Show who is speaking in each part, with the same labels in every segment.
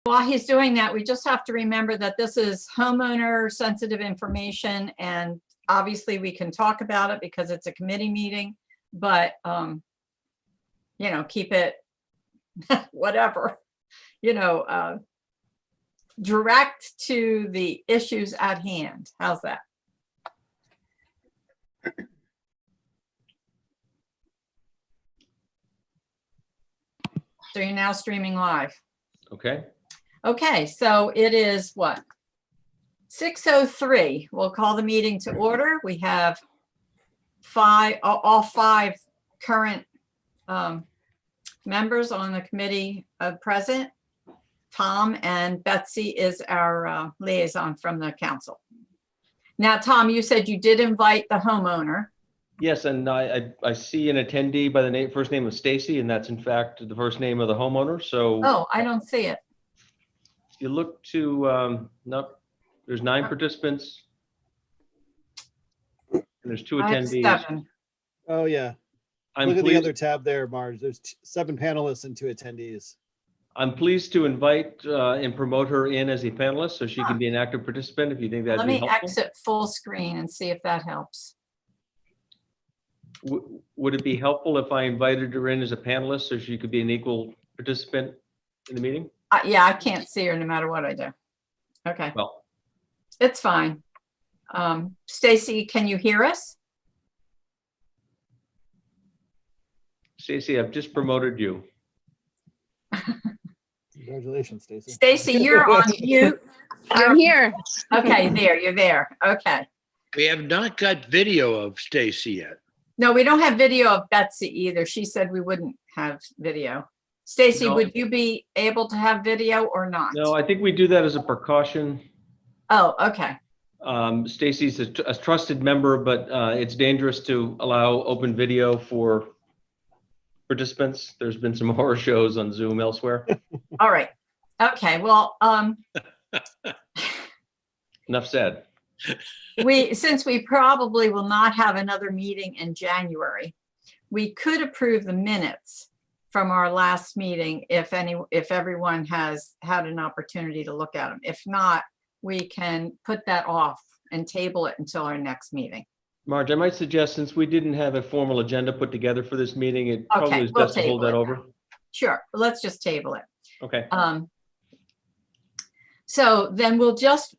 Speaker 1: While he's doing that, we just have to remember that this is homeowner sensitive information, and obviously we can talk about it because it's a committee meeting, but keep it whatever, direct to the issues at hand. How's that? So you're now streaming live.
Speaker 2: Okay.
Speaker 1: Okay, so it is what? 6:03. We'll call the meeting to order. We have all five current members on the committee present. Tom, and Betsy is our liaison from the council. Now, Tom, you said you did invite the homeowner.
Speaker 2: Yes, and I see an attendee by the first name of Stacy, and that's in fact the first name of the homeowner. So
Speaker 1: Oh, I don't see it.
Speaker 2: you look to no, there's 9 participants, and there's 2
Speaker 1: I have
Speaker 2: attendees.
Speaker 1: 7.
Speaker 3: Oh, yeah. Look at the other tab there, Marge. There's 7 panelists and 2 attendees.
Speaker 2: I'm pleased to invite and promote her in as a panelist so she can be an active participant if you think that'd
Speaker 1: Let
Speaker 2: be
Speaker 1: me
Speaker 2: helpful.
Speaker 1: exit full screen and see if that helps.
Speaker 2: Would it be helpful if I invited her in as a panelist so she could be an equal participant in the meeting?
Speaker 1: Yeah, I can't see her no matter what I do. Okay,
Speaker 2: Well,
Speaker 1: it's fine. Stacy, can you hear us?
Speaker 2: Stacy, I've just promoted you.
Speaker 3: Congratulations, Stacy.
Speaker 1: Stacy, you're on mute.
Speaker 4: I'm here.
Speaker 1: Okay, you're there. Okay.
Speaker 5: We have not got video of Stacy yet.
Speaker 1: No, we don't have video of Betsy either. She said we wouldn't have video. Stacy,
Speaker 2: No.
Speaker 1: would you be able to have video or not?
Speaker 2: No, I think we do that as a precaution.
Speaker 1: Oh, okay.
Speaker 2: Stacy's a trusted member, but it's dangerous to allow open video for participants. There's been some horror shows on Zoom elsewhere.
Speaker 1: All right. Okay. Well,
Speaker 2: Enough said.
Speaker 1: since we probably will not have another meeting in January, we could approve the minutes from our last meeting if everyone has had an opportunity to look at them. If not, we can put that off and table it until our next meeting.
Speaker 2: Marge, I might suggest, since we didn't have a formal agenda put together for this meeting, it probably is
Speaker 1: we'll
Speaker 2: best to hold that
Speaker 1: table it.
Speaker 2: over.
Speaker 1: Sure. Let's just table it.
Speaker 2: Okay.
Speaker 1: So then we're just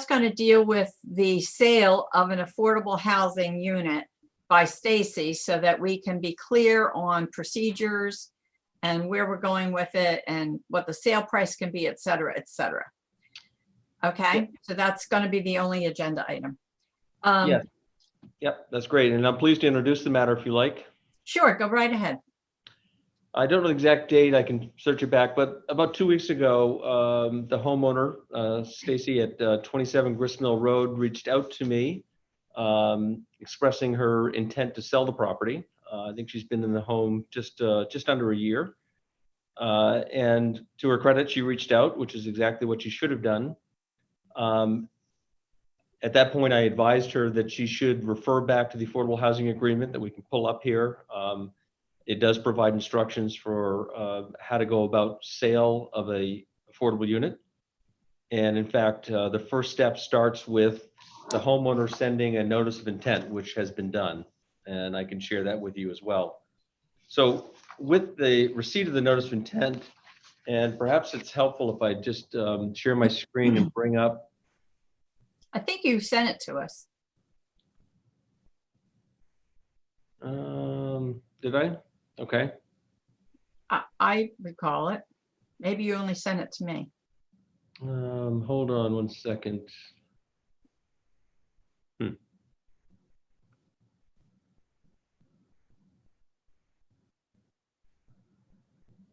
Speaker 1: going to deal with the sale of an affordable housing unit by Stacy so that we can be clear on procedures and where we're going with it and what the sale price can be, et cetera, et cetera. Okay, so that's going to be the only agenda item.
Speaker 2: Yes. Yep, that's great. And I'm pleased to introduce the matter if you like.
Speaker 1: Sure, go right ahead.
Speaker 2: I don't know the exact date. I can search it back, but about 2 weeks ago, the homeowner, Stacy at 27 Gristmill Road, reached out to me expressing her intent to sell the property. I think she's been in the home just under a year. And to her credit, she reached out, which is exactly what she should have done. At that point, I advised her that she should refer back to the affordable housing agreement that we can pull up here. It does provide instructions for how to go about sale of a affordable unit. And in fact, the first step starts with the homeowner sending a notice of intent, which has been done. And I can share that with you as well. So with the receipt of the notice of intent, and perhaps it's helpful if I just share my screen and bring up.
Speaker 1: I think you sent it to us.
Speaker 2: Did I? Okay.
Speaker 1: I recall it. Maybe you only sent it to me.
Speaker 2: Hold on 1 second.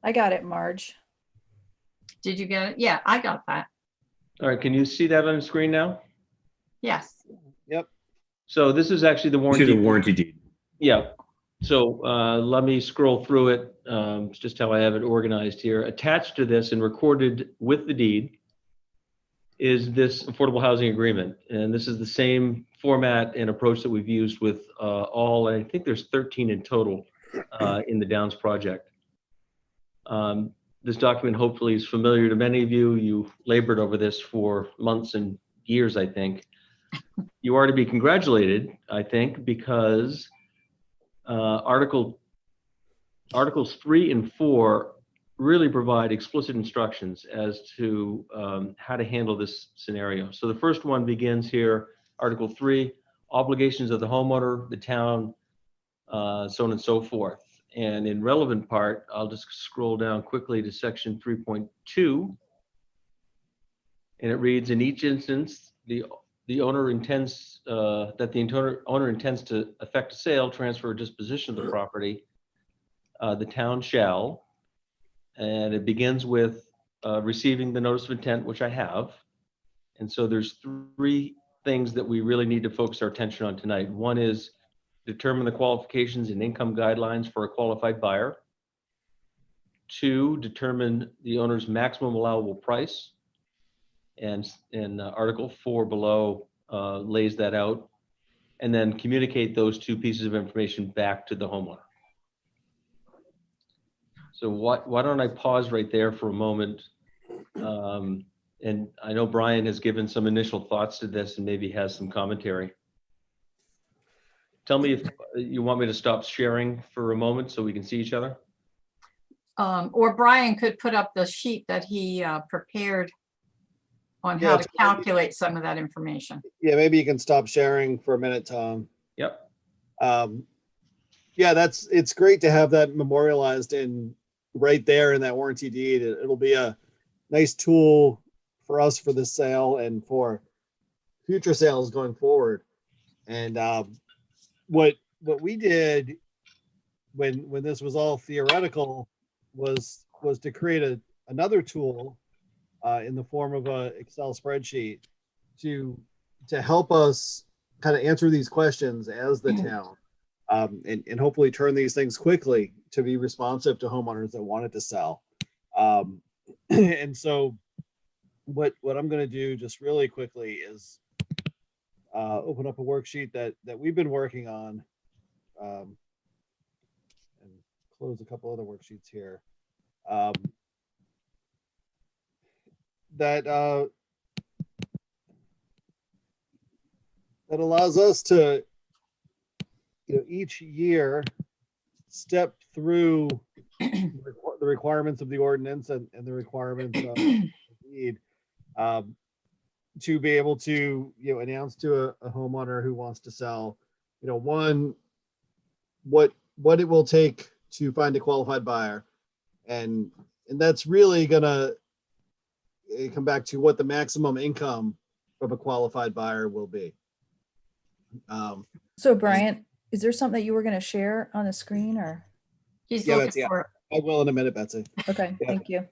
Speaker 4: I got it, Marge.
Speaker 1: Did you get it? Yeah, I got that.
Speaker 2: All right, can you see that on the screen now?
Speaker 1: Yes.
Speaker 3: Yep.
Speaker 2: So this is actually the
Speaker 6: To
Speaker 2: warranty.
Speaker 6: the warranty deed.
Speaker 2: Yeah. So let me scroll through it. It's just how I have it organized here. Attached to this and recorded with the deed is this affordable housing agreement. And this is the same format and approach that we've used with all, I think there's 13 in total in the Downs project. This document hopefully is familiar to many of you. You labored over this for months and years, I think. You are to be congratulated, I think, because Articles 3 and 4 really provide explicit instructions as to how to handle this scenario. So the first one begins here, Article 3, obligations of the homeowner, the town, so on and so forth. And in relevant part, I'll just scroll down quickly to section 3.2. And it reads, in each instance, the owner intends owner intends to effect a sale, transfer, or disposition of the property. The town shall, and it begins with receiving the notice of intent, which I have. And so there's three things that we really need to focus our attention on tonight. One is determine the qualifications and income guidelines for a qualified buyer. 2, determine the owner's maximum allowable price. And Article 4 below lays that out. And then communicate those two pieces of information back to the homeowner. So why don't I pause right there for a moment? And I know Brian has given some initial thoughts to this and maybe has some commentary. Tell me if you want me to stop sharing for a moment so we can see each other.
Speaker 1: Or Brian could put up the sheet that he prepared on
Speaker 3: Yeah,
Speaker 1: how to
Speaker 3: it's-
Speaker 1: calculate some of that information.
Speaker 3: Yeah, maybe you can stop sharing for a minute, Tom.
Speaker 2: Yep.
Speaker 3: Yeah, it's great to have that memorialized in right there in that warranty deed. It'll be a nice tool for us for this sale and for future sales going forward. And what we did when this was all theoretical was to create another tool in the form of a Excel spreadsheet to help us kind of answer these questions as the town, and hopefully turn these things quickly to be responsive to homeowners that wanted to sell. And so what I'm going to do just really quickly is open up a worksheet that we've been working on, and close a couple other worksheets here. That allows us to, each year step through the requirements of the ordinance and the requirements of the deed, to be able to, announce to a homeowner who wants to sell, one, what it will take to find a qualified buyer. And that's really gonna come back to what the maximum income of a qualified buyer will be.
Speaker 4: So Brian, is there something that you were going to share on the screen or?
Speaker 1: He's
Speaker 3: Yeah,
Speaker 1: looking
Speaker 3: Betsy,
Speaker 1: for
Speaker 3: I will in a minute, Betsy.
Speaker 4: Okay,
Speaker 3: Yeah.
Speaker 4: thank you.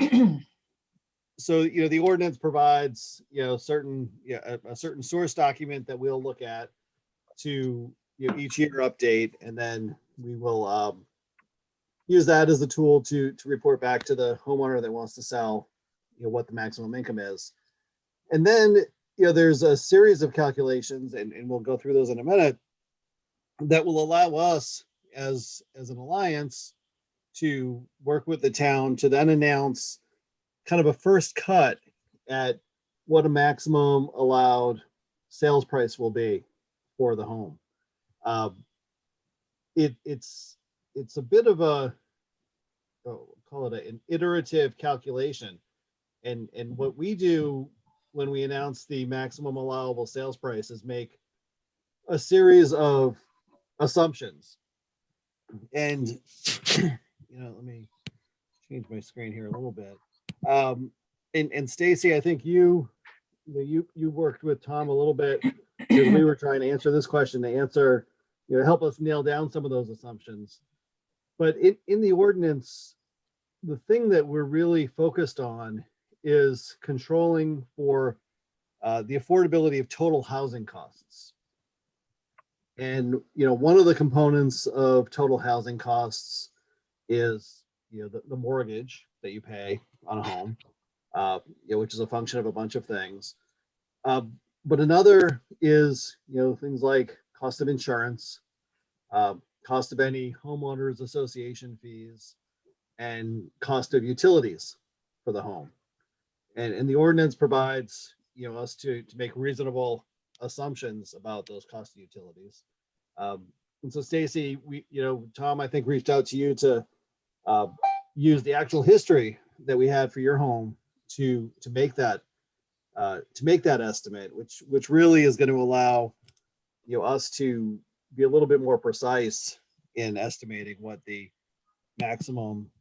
Speaker 1: it.
Speaker 3: So, the ordinance provides, a certain source document that we'll look at to, each year update, and then we will use that as a tool to report back to the homeowner that wants to sell, what the maximum income is. And then, there's a series of calculations, and we'll go through those in a minute, that will allow us as an alliance to work with the town to then announce kind of a first cut at what a maximum allowed sales price will be for the home. It's a bit of a, call it an iterative calculation. And what we do when we announce the maximum allowable sales price is make a series of assumptions. And, let me change my screen here a little bit. And Stacy, I think you worked with Tom a little bit because we were trying to answer this question to answer, help us nail down some of those assumptions. But in the ordinance, the thing that we're really focused on is controlling for the affordability of total housing costs. And, one of the components of total housing costs is, the mortgage that you pay on a home, which is a function of a bunch of things. But another is, things like cost of insurance, cost of any homeowners association fees, and cost of utilities for the home. And the ordinance provides, us to make reasonable assumptions about those cost of utilities. And so Stacy, Tom, I think reached out to you to use the actual history that we had for your home to make that estimate, which really is going to allow us to be a little bit more precise in estimating what the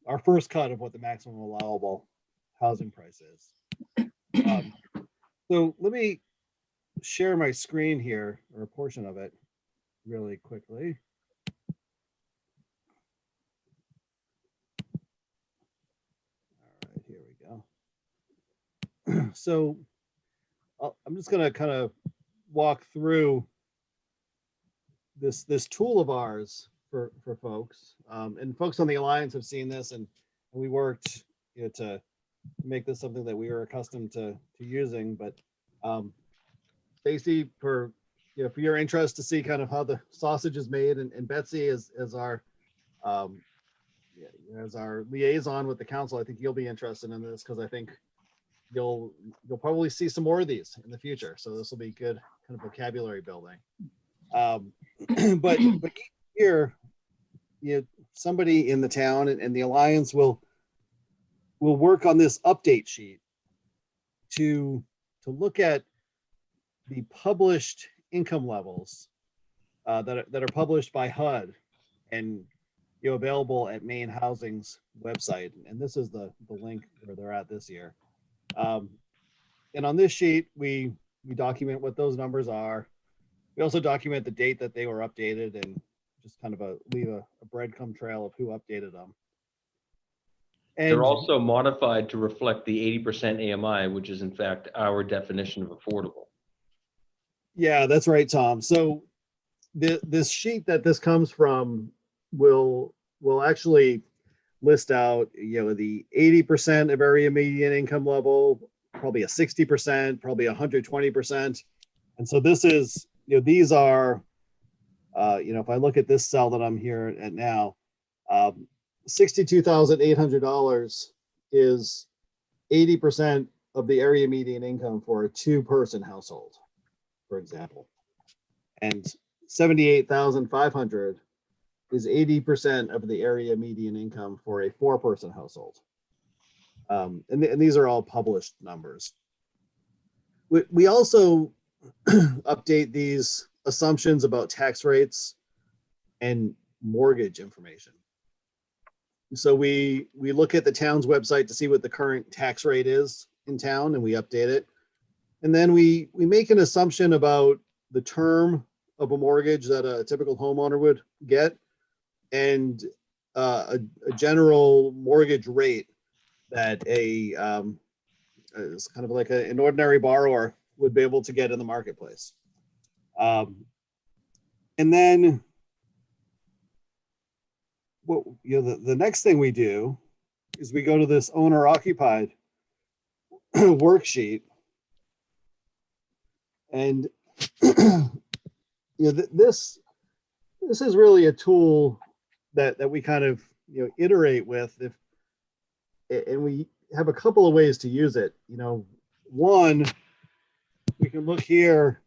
Speaker 3: our first cut of what the maximum allowable housing price is. So let me share my screen here, or a portion of it, really quickly. All right, here we go. So I'm just going to kind of walk through this tool of ours for folks, and folks on the Alliance have seen this, and we worked to make this something that we were accustomed to using. But Stacy, for your interest to see kind of how the sausage is made, and Betsy as our liaison with the council, I think you'll be interested in this, because I think you'll probably see some more of these in the future. So this will be good kind of vocabulary building. But here, somebody in the town and the Alliance will work on this update sheet to look at the published income levels that are published by HUD and available at Maine Housing's website. And this is the link where they're at this year. And on this sheet, we document what those numbers are. We also document the date that they were updated, and just kind of leave a breadcrumb trail of who updated them. And
Speaker 2: They're also modified to reflect the 80% AMI, which is in fact our definition of affordable.
Speaker 3: yeah, that's right, Tom. So this sheet that this comes from will actually list out, the 80% of area median income level, probably a 60%, probably 120%. And so this is, these are, if I look at this cell that I'm here at now, $62,800 is 80% of the area median income for a 2-person household, for example. And 78,500 is 80% of the area median income for a 4-person household. And these are all published numbers. We also update these assumptions about tax rates and mortgage information. So we look at the town's website to see what the current tax rate is in town, and we update it. And then we make an assumption about the term of a mortgage that a typical homeowner would get, and a general mortgage rate that it's kind of like an ordinary borrower would be able to get in the marketplace. And then the next thing we do is we go to this owner occupied worksheet, and this is really a tool that we kind of iterate with, and we have a couple of ways to use it. One, we can look here,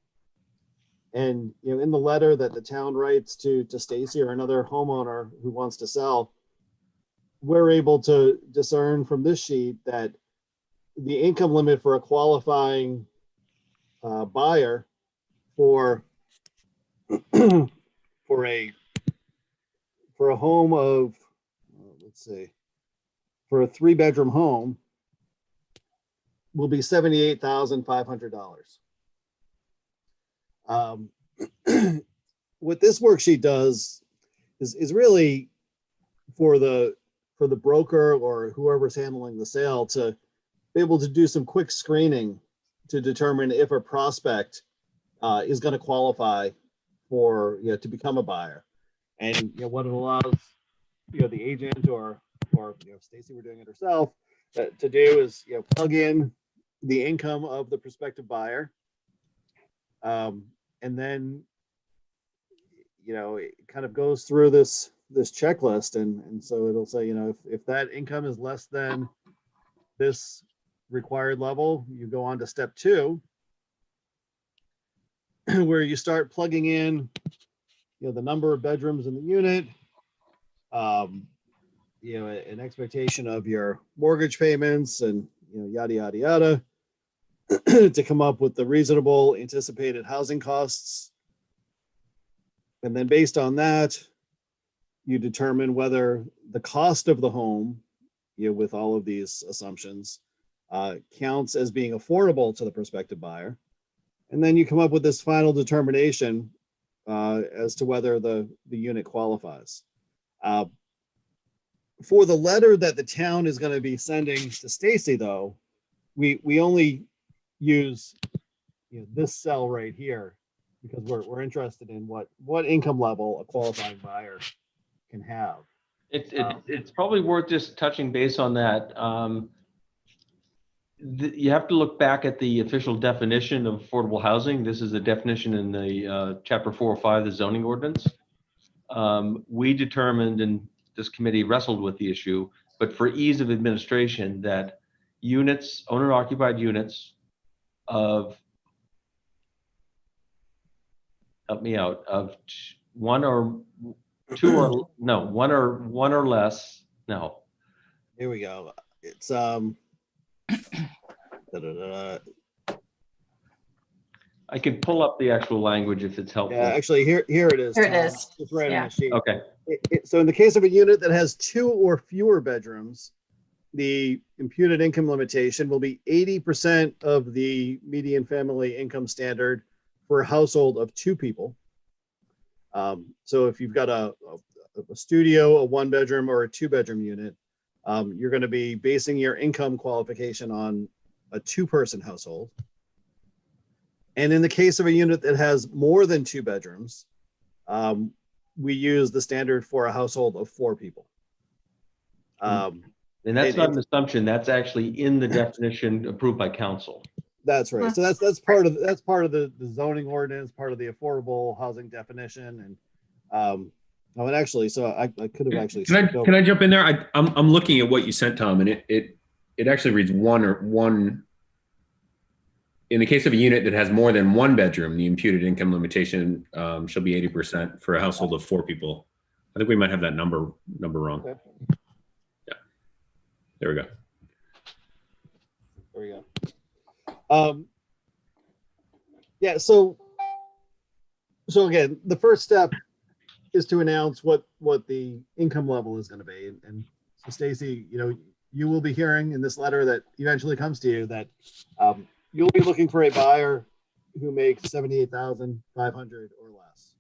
Speaker 3: and in the letter that the town writes to Stacy or another homeowner who wants to sell, we're able to discern from this sheet that the income limit for a qualifying buyer for a home of, let's see, for a 3-bedroom home will be $78,500. What this worksheet does is really for the broker or whoever's handling the sale to be able to do some quick screening to determine if a prospect is going to qualify for to become a buyer. And what it allows the agent or Stacy, we're doing it herself, to do is plug in the income of the prospective buyer, and then it kind of goes through this this checklist, and so it'll say, you know, if that income is less than this required level, you go on to step 2, where you start plugging in, you know, the number of bedrooms in the unit, you know, an expectation of your mortgage payments, and, you know, yada yada yada, to come up with the reasonable anticipated housing costs. And then based on that, you determine whether the cost of the home, you know, with all of these assumptions, counts as being affordable to the prospective buyer. And then you come up with this final determination as to whether the unit qualifies. For the letter that the town is going to be sending to Stacy, though, we only use, you know, this cell right here, because we're interested in what income level a qualifying buyer can have.
Speaker 2: It's probably worth just touching base on that. You have to look back at the official definition of affordable housing. This is a definition in the chapter 405, the zoning ordinance. We determined, and this committee wrestled with the issue, but for ease of administration, that units, owner occupied units of, help me out, of one or less. No.
Speaker 3: Here we go. It's
Speaker 2: I can pull up the actual language if it's helpful.
Speaker 3: yeah, actually here it is.
Speaker 1: Here it
Speaker 3: Tom.
Speaker 1: is.
Speaker 3: It's right on
Speaker 1: Yeah.
Speaker 3: the sheet.
Speaker 2: Okay.
Speaker 3: So in the case of a unit that has 2 or fewer bedrooms, the imputed income limitation will be 80% of the median family income standard for a household of 2 people. So if you've got a studio, a 1-bedroom, or a 2-bedroom unit, you're going to be basing your income qualification on a 2-person household. And in the case of a unit that has more than 2 bedrooms, we use the standard for a household of 4 people.
Speaker 2: And that's not an assumption. That's actually in the definition approved by council.
Speaker 3: That's right. So that's part of the zoning ordinance, part of the affordable housing definition, and and actually, so I could have actually.
Speaker 6: Can I jump in there? I'm looking at what you sent, Tom, and it actually reads one. In the case of a unit that has more than 1 bedroom, the imputed income limitation shall be 80% for a household of 4 people. I think we might have that number wrong.
Speaker 3: Okay.
Speaker 6: Yeah. There we go.
Speaker 3: There we go. Yeah. So again, the first step is to announce what the income level is going to be, and so Stacy, you know, you will be hearing in this letter that eventually comes to you that you'll be looking for a buyer who makes $78,500 or less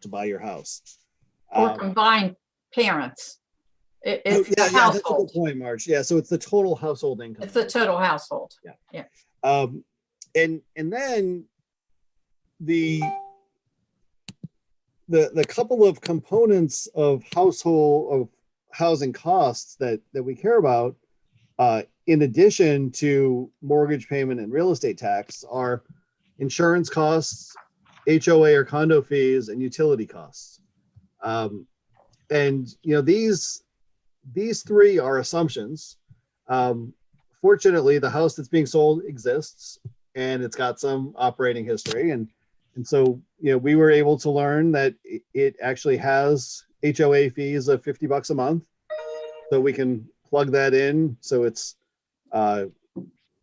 Speaker 3: to buy your house.
Speaker 1: Or combined parents. It's the
Speaker 3: That's a good
Speaker 1: household.
Speaker 3: point, Marge. Yeah, so it's the total household income.
Speaker 1: It's the total household.
Speaker 3: And then the couple of components of housing costs that we care about, in addition to mortgage payment and real estate tax, are insurance costs, HOA or condo fees, and utility costs. And you know, these 3 are assumptions. Fortunately, the house that's being sold exists, and it's got some operating history, and so, you know, we were able to learn that it actually has HOA fees of $50 a month, so we can plug that in. So it's an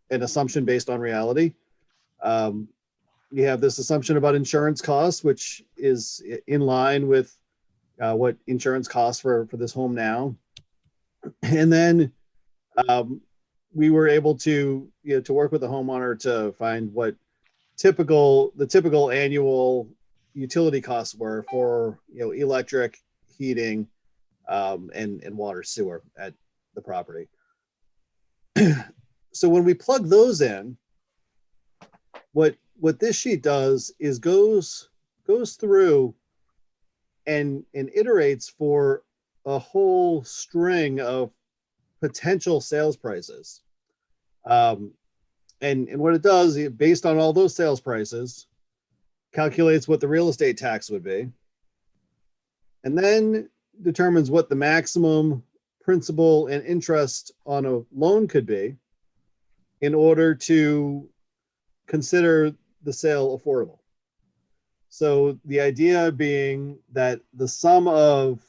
Speaker 3: assumption based on reality. You have this assumption about insurance costs, which is in line with what insurance costs for this home now. And then we were able to, you know, to work with the homeowner to find what the typical annual utility costs were for, you know, electric, heating, and water, sewer at the property. So when we plug those in, what this sheet does is goes through and iterates for a whole string of potential sales prices. And what it does, based on all those sales prices, calculates what the real estate tax would be. And then determines what the maximum principal and interest on a loan could be in order to consider the sale affordable. So the idea being that the sum of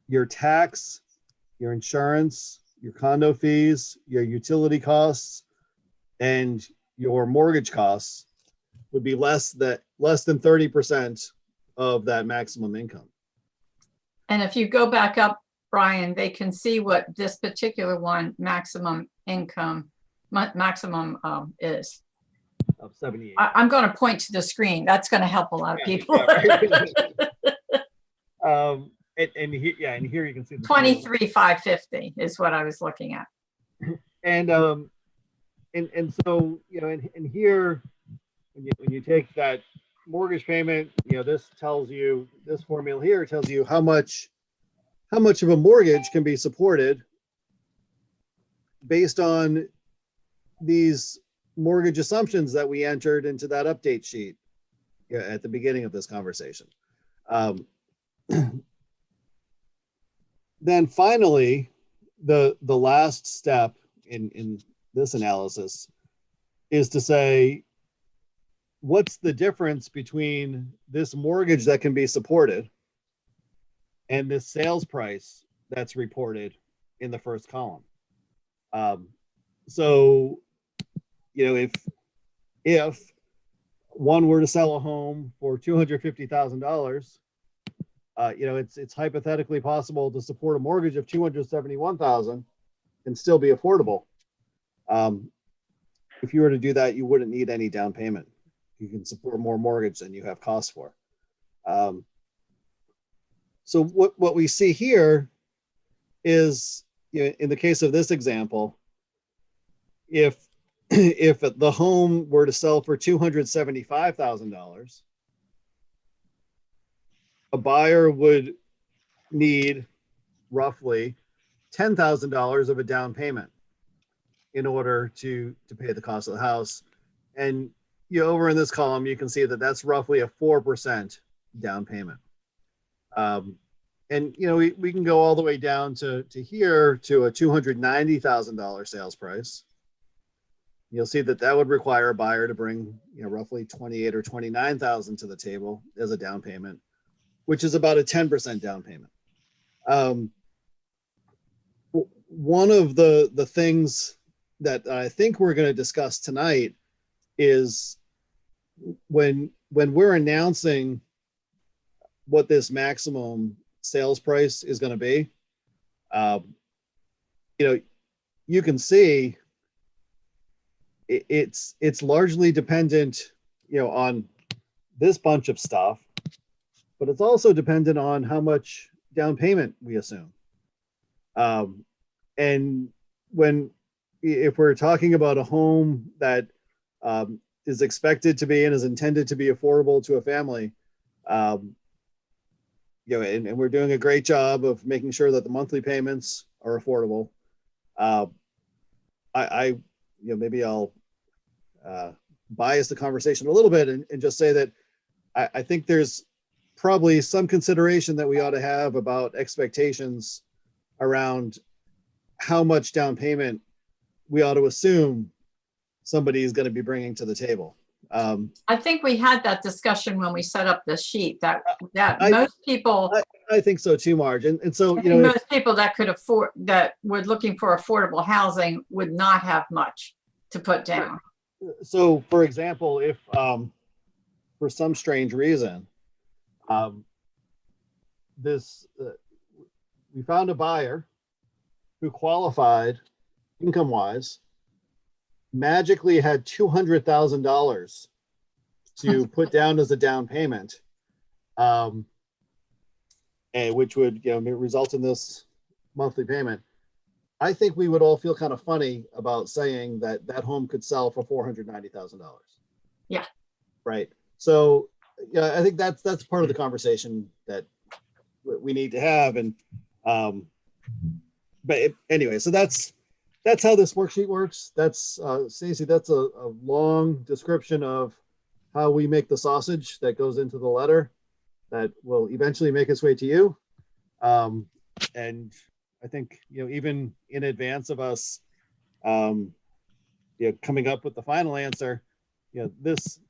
Speaker 3: your tax, your insurance, your condo fees, your utility costs, and your mortgage costs would be less than 30% of that maximum income.
Speaker 1: And if you go back up, Brian, they can see what this particular one maximum income, maximum is.
Speaker 3: Of 78.
Speaker 1: I'm going to point to the screen. That's going to help a lot of people.
Speaker 3: And here you can see the
Speaker 1: 23,550 is what I was looking at.
Speaker 3: and so and here when you take that mortgage payment, this formula here tells you how much of a mortgage can be supported based on these mortgage assumptions that we entered into that update sheet at the beginning of this conversation. Then finally, the last step in this analysis is to say, what's the difference between this mortgage that can be supported and this sales price that's reported in the first column? So, if one were to sell a home for $250,000, it's hypothetically possible to support a mortgage of $271,000 and still be affordable. If you were to do that, you wouldn't need any down payment. You can support more mortgage than you have costs for. So what we see here is, in the case of this example, if the home were to sell for $275,000, a buyer would need roughly $10,000 of a down payment in order to pay the cost of the house. And over in this column, you can see that that's roughly a 4% down payment. And we can go all the way down to here to a $290,000 sales price. You'll see that would require a buyer to bring roughly $28,000 or $29,000 to the table as a down payment, which is about a 10% down payment. One of the things that I think we're going to discuss tonight is when we're announcing what this maximum sales price is going to be, you can see it's largely dependent, on this bunch of stuff, but it's also dependent on how much down payment we assume. And if we're talking about a home that is expected to be and is intended to be affordable to a family, and we're doing a great job of making sure that the monthly payments are affordable. Maybe I'll bias the conversation a little bit and just say that I think there's probably some consideration that we ought to have about expectations around how much down payment we ought to assume somebody is going to be bringing to the table.
Speaker 1: I think we had that discussion when we set up this sheet that most people,
Speaker 3: I think so too, Marge. And so,
Speaker 1: most people that could afford, that were looking for affordable housing would not have much to put down.
Speaker 3: So for example, if for some strange reason, we found a buyer who qualified income-wise, magically had $200,000 to put down as a down payment, and which would result in this monthly payment. I think we would all feel kind of funny about saying that home could sell for $490,000.
Speaker 1: Yeah.
Speaker 3: Right. So I think that's part of the conversation that we need to have. And anyway, so that's how this worksheet works. That's Stacey, that's a long description of how we make the sausage that goes into the letter that will eventually make its way to you. And I think, even in advance of us, coming up with the final answer, this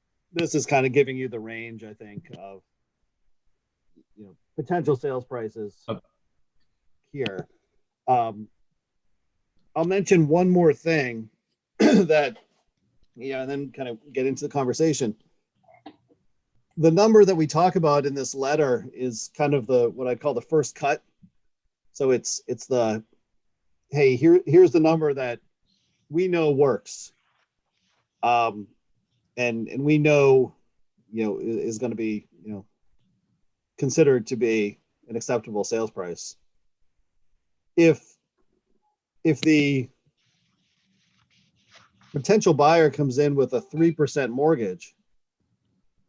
Speaker 3: is kind of giving you the range, I think, of, potential sales prices here. I'll mention one more thing that, and then kind of get into the conversation. The number that we talk about in this letter is kind of what I call the first cut. So it's the, hey, here's the number that we know works. And we know, is going to be, considered to be an acceptable sales price. If the potential buyer comes in with a 3% mortgage,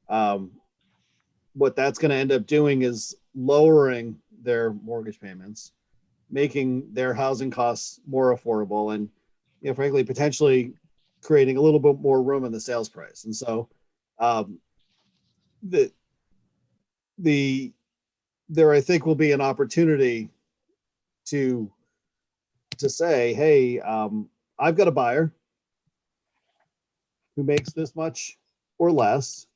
Speaker 3: what that's going to end up doing is lowering their mortgage payments, making their housing costs more affordable, and frankly, potentially creating a little bit more room in the sales price. And so there I think will be an opportunity to say, hey, I've got a buyer who makes this much or less.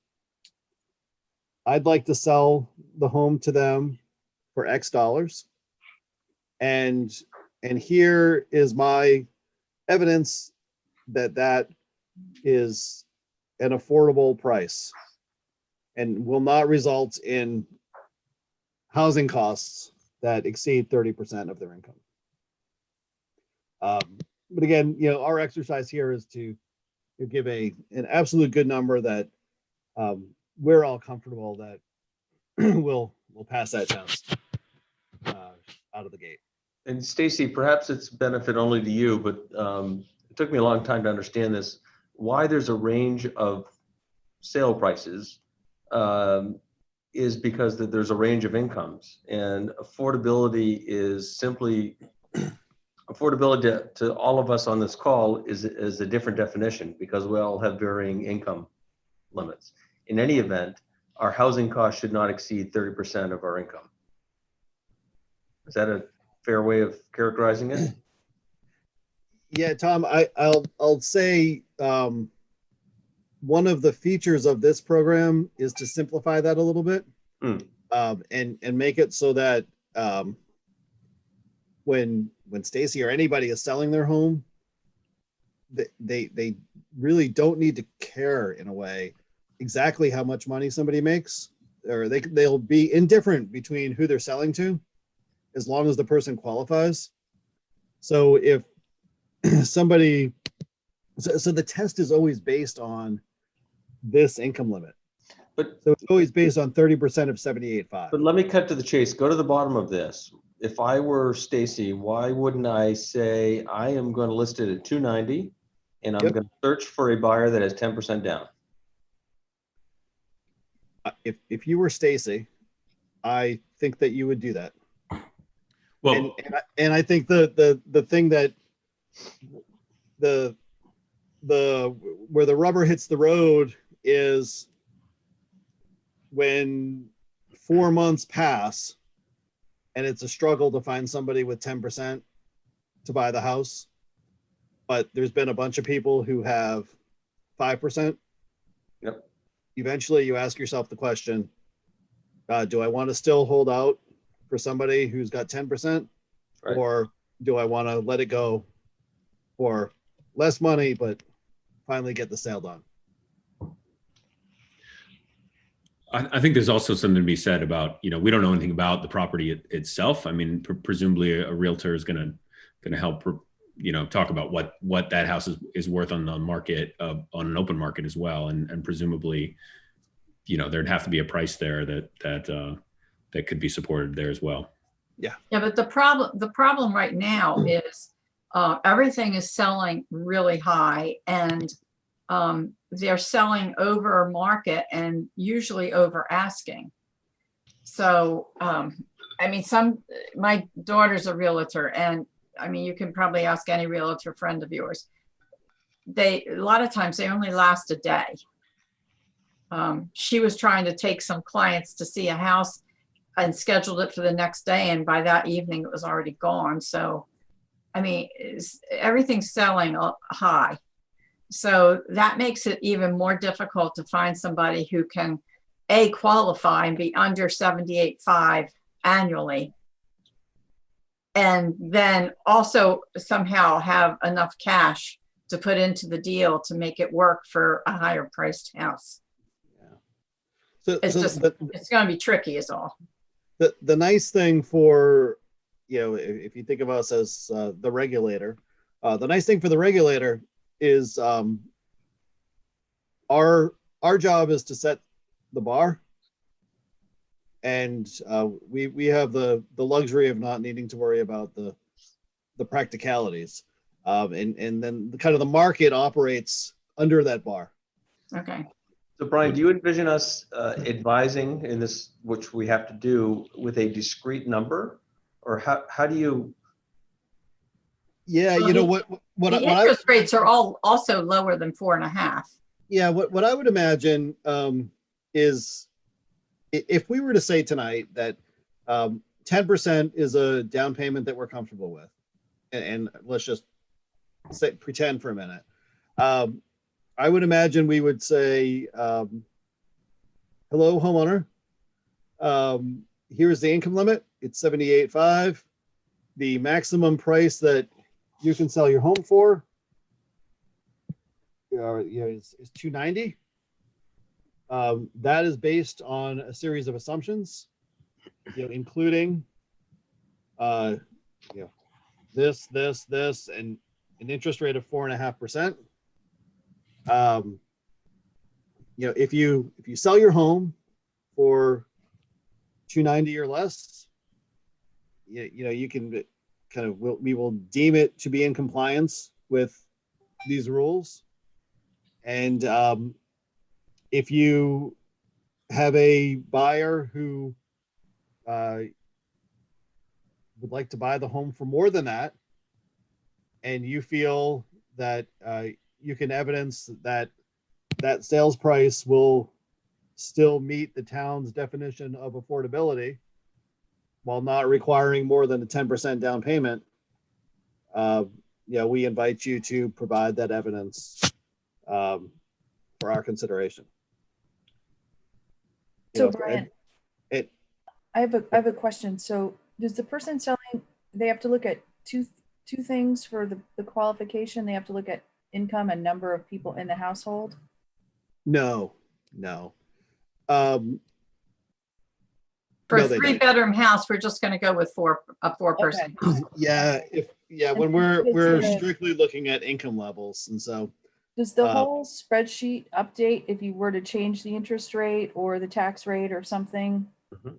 Speaker 3: I'd like to sell the home to them for X dollars. And here is my evidence that is an affordable price and will not result in housing costs that exceed 30% of their income. But again, our exercise here is to give an absolute good number that we're all comfortable that we'll pass that test out of the gate.
Speaker 2: And Stacy, perhaps it's benefit only to you, but it took me a long time to understand this. Why there's a range of sale prices is because that there's a range of incomes, and affordability is simply affordability to all of us on this call is a different definition because we all have varying income limits. In any event, our housing costs should not exceed 30% of our income. Is that a fair way of characterizing it?
Speaker 3: Yeah, Tom, I'll say one of the features of this program is to simplify that a little bit, and make it so that when Stacy or anybody is selling their home, they really don't need to care in a way exactly how much money somebody makes, or they'll be indifferent between who they're selling to, as long as the person qualifies. So if somebody, so the test is always based on this income limit.
Speaker 2: But
Speaker 3: so it's always based on 30% of 78.5.
Speaker 2: But let me cut to the chase. Go to the bottom of this. If I were Stacy, why wouldn't I say I am going to list it at 290 and I'm going to search for a buyer that has 10% down?
Speaker 3: If you were Stacy, I think that you would do that.
Speaker 6: Well,
Speaker 3: and I think the thing that the where the rubber hits the road is when 4 months pass and it's a struggle to find somebody with 10% to buy the house, but there's been a bunch of people who have 5%.
Speaker 2: Yep.
Speaker 3: Eventually you ask yourself the question, do I want to still hold out for somebody who's got 10%, right, or do I want to let it go for less money, but finally get the sale done?
Speaker 6: I think there's also something to be said about, we don't know anything about the property itself. I mean, presumably a realtor is going to help, talk about what that house is worth on the market, on an open market as well. And presumably, there'd have to be a price there that could be supported there as well.
Speaker 1: Yeah, but the problem right now is everything is selling really high, and they're selling over market and usually over asking. So, my daughter's a realtor, and you can probably ask any realtor friend of yours. A lot of times they only last a day. She was trying to take some clients to see a house and scheduled it for the next day, and by that evening it was already gone. So, I mean, everything's selling high. So that makes it even more difficult to find somebody who can qualify and be under 78.5 annually. And then also somehow have enough cash to put into the deal to make it work for a higher priced house.
Speaker 3: So,
Speaker 1: It's just, it's going to be tricky is all.
Speaker 3: the nice thing for, if you think of us as the regulator, the nice thing for the regulator is our job is to set the bar, and we have the luxury of not needing to worry about the practicalities, and then kind of the market operates under that bar.
Speaker 1: Okay.
Speaker 2: So Brian, do you envision us advising in this, which we have to do, with a discrete number, or how do you?
Speaker 3: Yeah,
Speaker 1: Well,
Speaker 3: you know
Speaker 1: the
Speaker 3: what I,
Speaker 1: interest rates are all also lower than 4.5.
Speaker 3: yeah, what I would imagine is if we were to say tonight that 10% is a down payment that we're comfortable with, and let's just pretend for a minute. I would imagine we would say, hello, homeowner. Here's the income limit. It's 78.5. The maximum price that you can sell your home for is 290. That is based on a series of assumptions, including this, and an interest rate of 4.5%. If you sell your home for 290 or less, you can kind of, we will deem it to be in compliance with these rules. And if you have a buyer who would like to buy the home for more than that, and you feel that you can evidence that that sales price will still meet the town's definition of affordability while not requiring more than a 10% down payment, we invite you to provide that evidence for our consideration.
Speaker 4: So Brian,
Speaker 3: I
Speaker 4: have a question. So does the person selling, they have to look at two things for the qualification? They have to look at income and number of people in the household?
Speaker 3: No.
Speaker 1: For
Speaker 3: No,
Speaker 1: a
Speaker 3: they don't.
Speaker 1: 3-bedroom house, we're just going to go with a 4-person household.
Speaker 3: When we're strictly looking at income levels, and so
Speaker 4: does the whole spreadsheet update if you were to change the interest rate or the tax rate or something?
Speaker 2: Mhm.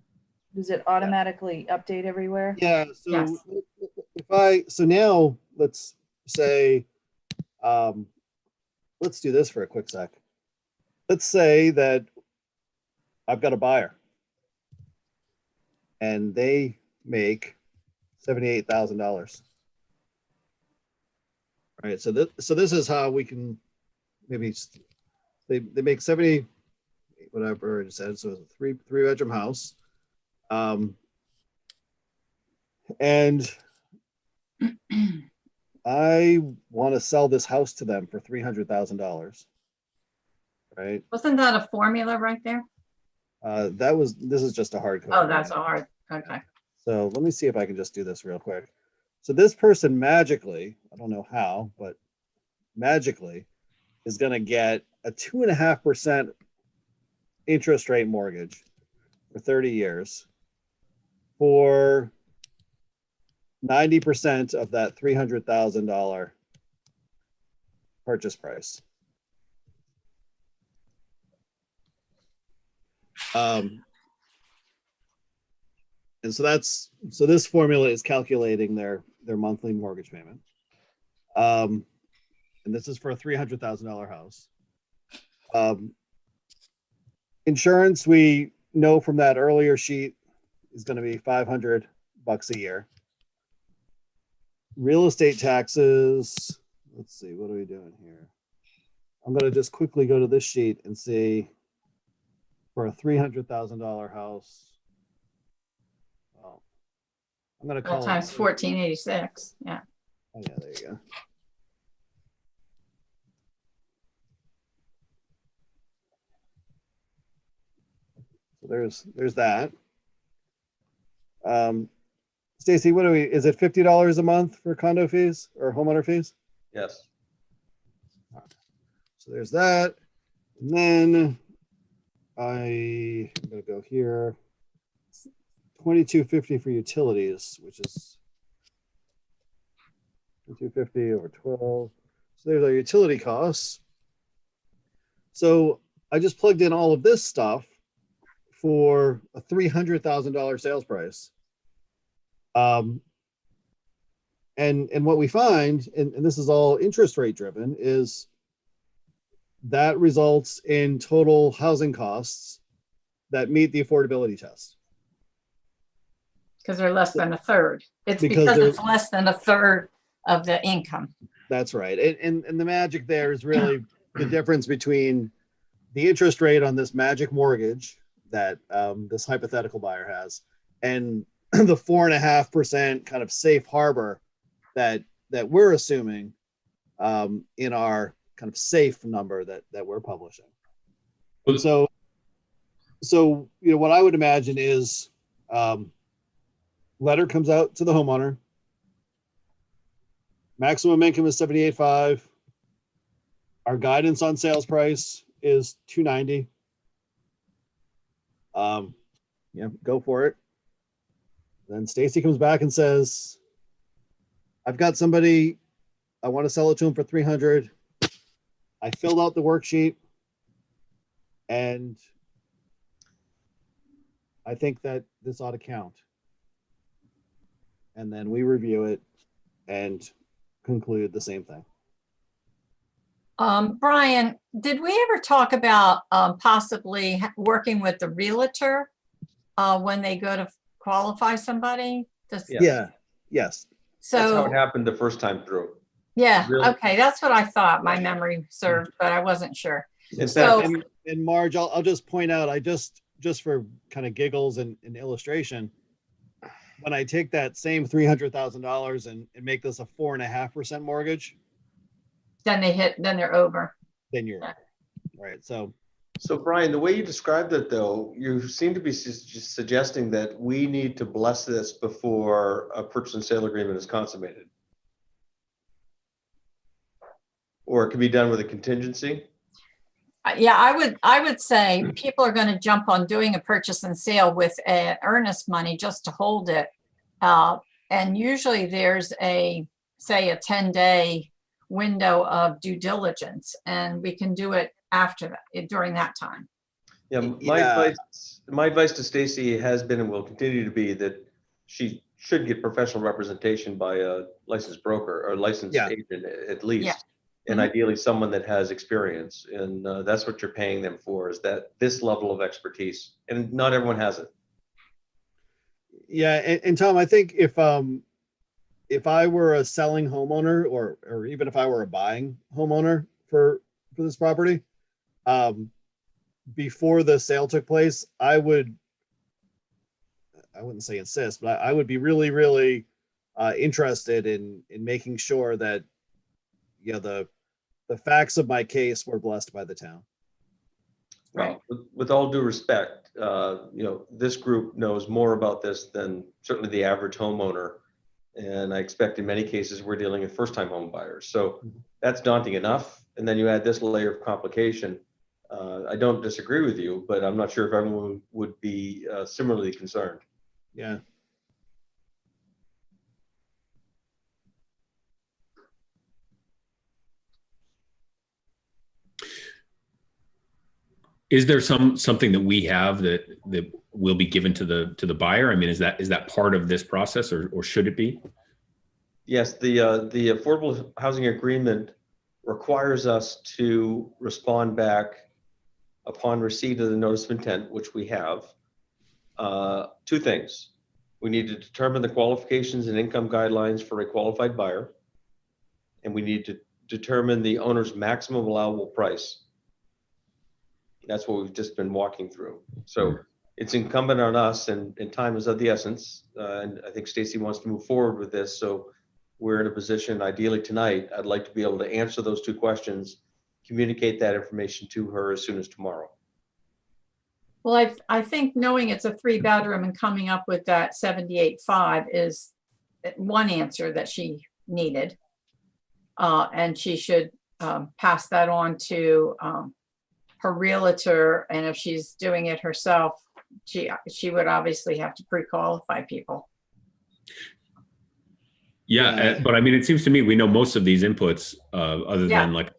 Speaker 4: Does it automatically update everywhere?
Speaker 3: Yeah. So
Speaker 1: Yes.
Speaker 3: so now let's say, let's do this for a quick sec. Let's say that I've got a buyer and they make $78,000. All right. So this is how we can maybe they make 70, whatever it said. So it's a three-bedroom house. And I want to sell this house to them for $300,000. Right.
Speaker 1: Wasn't that a formula right there?
Speaker 3: This is just a hard code.
Speaker 1: Oh, that's a hard. Okay.
Speaker 3: So let me see if I can just do this real quick. So this person magically, I don't know how, but magically is going to get a 2.5% interest rate mortgage for 30 years for 90% of that $300,000 purchase price. And so this formula is calculating their monthly mortgage payment. And this is for a $300,000 house. Insurance, we know from that earlier sheet, is going to be $500 a year. Real estate taxes, let's see, what are we doing here? I'm going to just quickly go to this sheet and see for a $300,000 house, I'm gonna
Speaker 1: That
Speaker 3: call
Speaker 1: times
Speaker 3: it.
Speaker 1: 1486, yeah.
Speaker 3: Oh, yeah, there you go. So there's that. Stacy, what do we, is it $50 a month for condo fees or homeowner fees?
Speaker 2: Yes.
Speaker 3: So there's that. And then I'm gonna go here. 2250 for utilities, which is 2250 over 12. So there's our utility costs. So I just plugged in all of this stuff for a $300,000 sales price. And what we find, and this is all interest rate driven, is that results in total housing costs that meet the affordability test.
Speaker 1: Because they're less than a third. It's
Speaker 3: Because
Speaker 1: because
Speaker 3: they're-
Speaker 1: it's less than a third of the income.
Speaker 3: That's right. And the magic there is really the difference between the interest rate on this magic mortgage that this hypothetical buyer has and the 4.5% kind of safe harbor that we're assuming in our kind of safe number that we're publishing.
Speaker 6: Well-
Speaker 3: So what I would imagine is letter comes out to the homeowner. Maximum income is 78.5. Our guidance on sales price is 290. Go for it. Then Stacy comes back and says, I've got somebody, I want to sell it to him for 300. I filled out the worksheet and I think that this ought to count. And then we review it and conclude the same thing.
Speaker 1: Brian, did we ever talk about possibly working with the realtor when they go to qualify somebody?
Speaker 2: Yeah.
Speaker 3: Yes.
Speaker 2: That's how it
Speaker 1: So,
Speaker 2: happened the first time through.
Speaker 1: yeah,
Speaker 2: Really?
Speaker 1: okay, that's what I thought my memory served, but I wasn't sure.
Speaker 2: In
Speaker 1: So-
Speaker 2: fact,
Speaker 3: And Marge, I'll just point out, I just for kind of giggles and illustration, when I take that same $300,000 and make this a 4.5% mortgage,
Speaker 1: Then they're over.
Speaker 3: then you're right. So
Speaker 2: so Brian, the way you described it though, you seem to be suggesting that we need to bless this before a purchase and sale agreement is consummated. Or it can be done with a contingency.
Speaker 1: Yeah, I would say people are going to jump on doing a purchase and sale with earnest money just to hold it. And usually there's say a 10-day window of due diligence, and we can do it after that, during that time.
Speaker 2: Yeah,
Speaker 3: Yeah.
Speaker 2: my advice to Stacy has been and will continue to be that she should get professional representation by a licensed broker or licensed
Speaker 3: Yeah.
Speaker 2: agent at least.
Speaker 1: Yeah.
Speaker 2: And
Speaker 1: Mhm.
Speaker 2: ideally someone that has experience, and that's what you're paying them for, is that this level of expertise, and not everyone has it.
Speaker 3: yeah, and Tom, I think if I were a selling homeowner or even if I were a buying homeowner for this property, before the sale took place, I wouldn't say insist, but I would be really, really interested in making sure that the facts of my case were blessed by the town.
Speaker 1: Right.
Speaker 2: With all due respect, this group knows more about this than certainly the average homeowner. And I expect in many cases, we're dealing with first-time home buyers. So that's daunting enough. And then you add this layer of complication. I don't disagree with you, but I'm not sure if everyone would be similarly concerned.
Speaker 3: Yeah.
Speaker 6: Is there something that we have that will be given to the buyer? I mean, is that part of this process, or should it be?
Speaker 2: Yes, the affordable housing agreement requires us to respond back upon receipt of the notice of intent, which we have. Two things. We need to determine the qualifications and income guidelines for a qualified buyer. And we need to determine the owner's maximum allowable price. That's what we've just been walking through. So it's incumbent on us, and time is of the essence. And I think Stacy wants to move forward with this. So we're in a position, ideally tonight, I'd like to be able to answer those two questions, communicate that information to her as soon as tomorrow.
Speaker 1: Well, I think knowing it's a 3-bedroom and coming up with that 78.5 is one answer that she needed. And she should pass that on to her realtor. And if she's doing it herself, she would obviously have to pre-qualify people.
Speaker 6: Yeah, but I mean, it seems to me we know most of these inputs, other
Speaker 1: Yeah.
Speaker 6: than like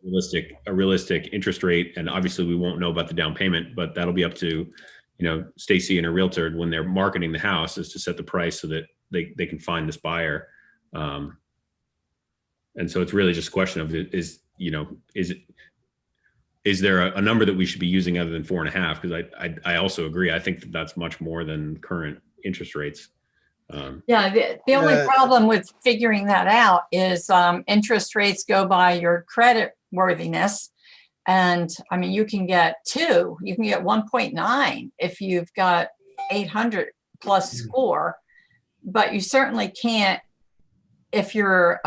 Speaker 6: a realistic interest rate, and obviously we won't know about the down payment, but that'll be up to, Stacy and her realtor when they're marketing the house, is to set the price so that they can find this buyer. And so it's really just a question of is there a number that we should be using other than 4.5? Because I also agree. I think that's much more than current interest rates.
Speaker 1: Yeah, the only
Speaker 3: Uh,
Speaker 1: problem with figuring that out is interest rates go by your credit worthiness. And I mean, you can get 1.9 if you've got 800 plus score, but you certainly can't if you're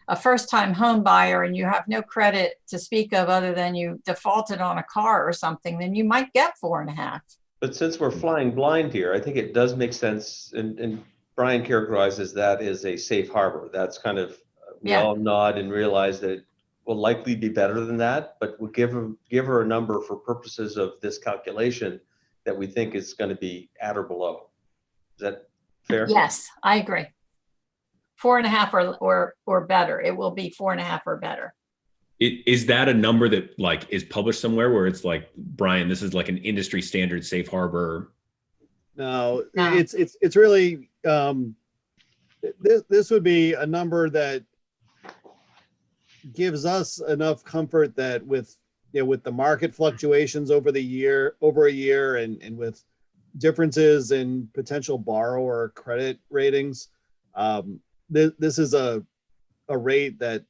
Speaker 1: a first-time home buyer and you have no credit to speak of other than you defaulted on a car or something, then you might get 4.5.
Speaker 2: But since we're flying blind here, I think it does make sense, and Brian characterizes that as a safe harbor. That's kind of, we
Speaker 1: Yeah.
Speaker 2: all nod and realize that it will likely be better than that, but we'll give her a number for purposes of this calculation that we think is going to be at or below. Is that fair?
Speaker 1: Yes, I agree. 4.5 or better. It will be 4.5 or better.
Speaker 6: Is that a number that like is published somewhere where it's like, Brian, this is like an industry standard safe harbor?
Speaker 3: No,
Speaker 1: No.
Speaker 3: it's really, this would be a number that gives us enough comfort that with the market fluctuations over a year and with differences in potential borrower credit ratings, this is a rate that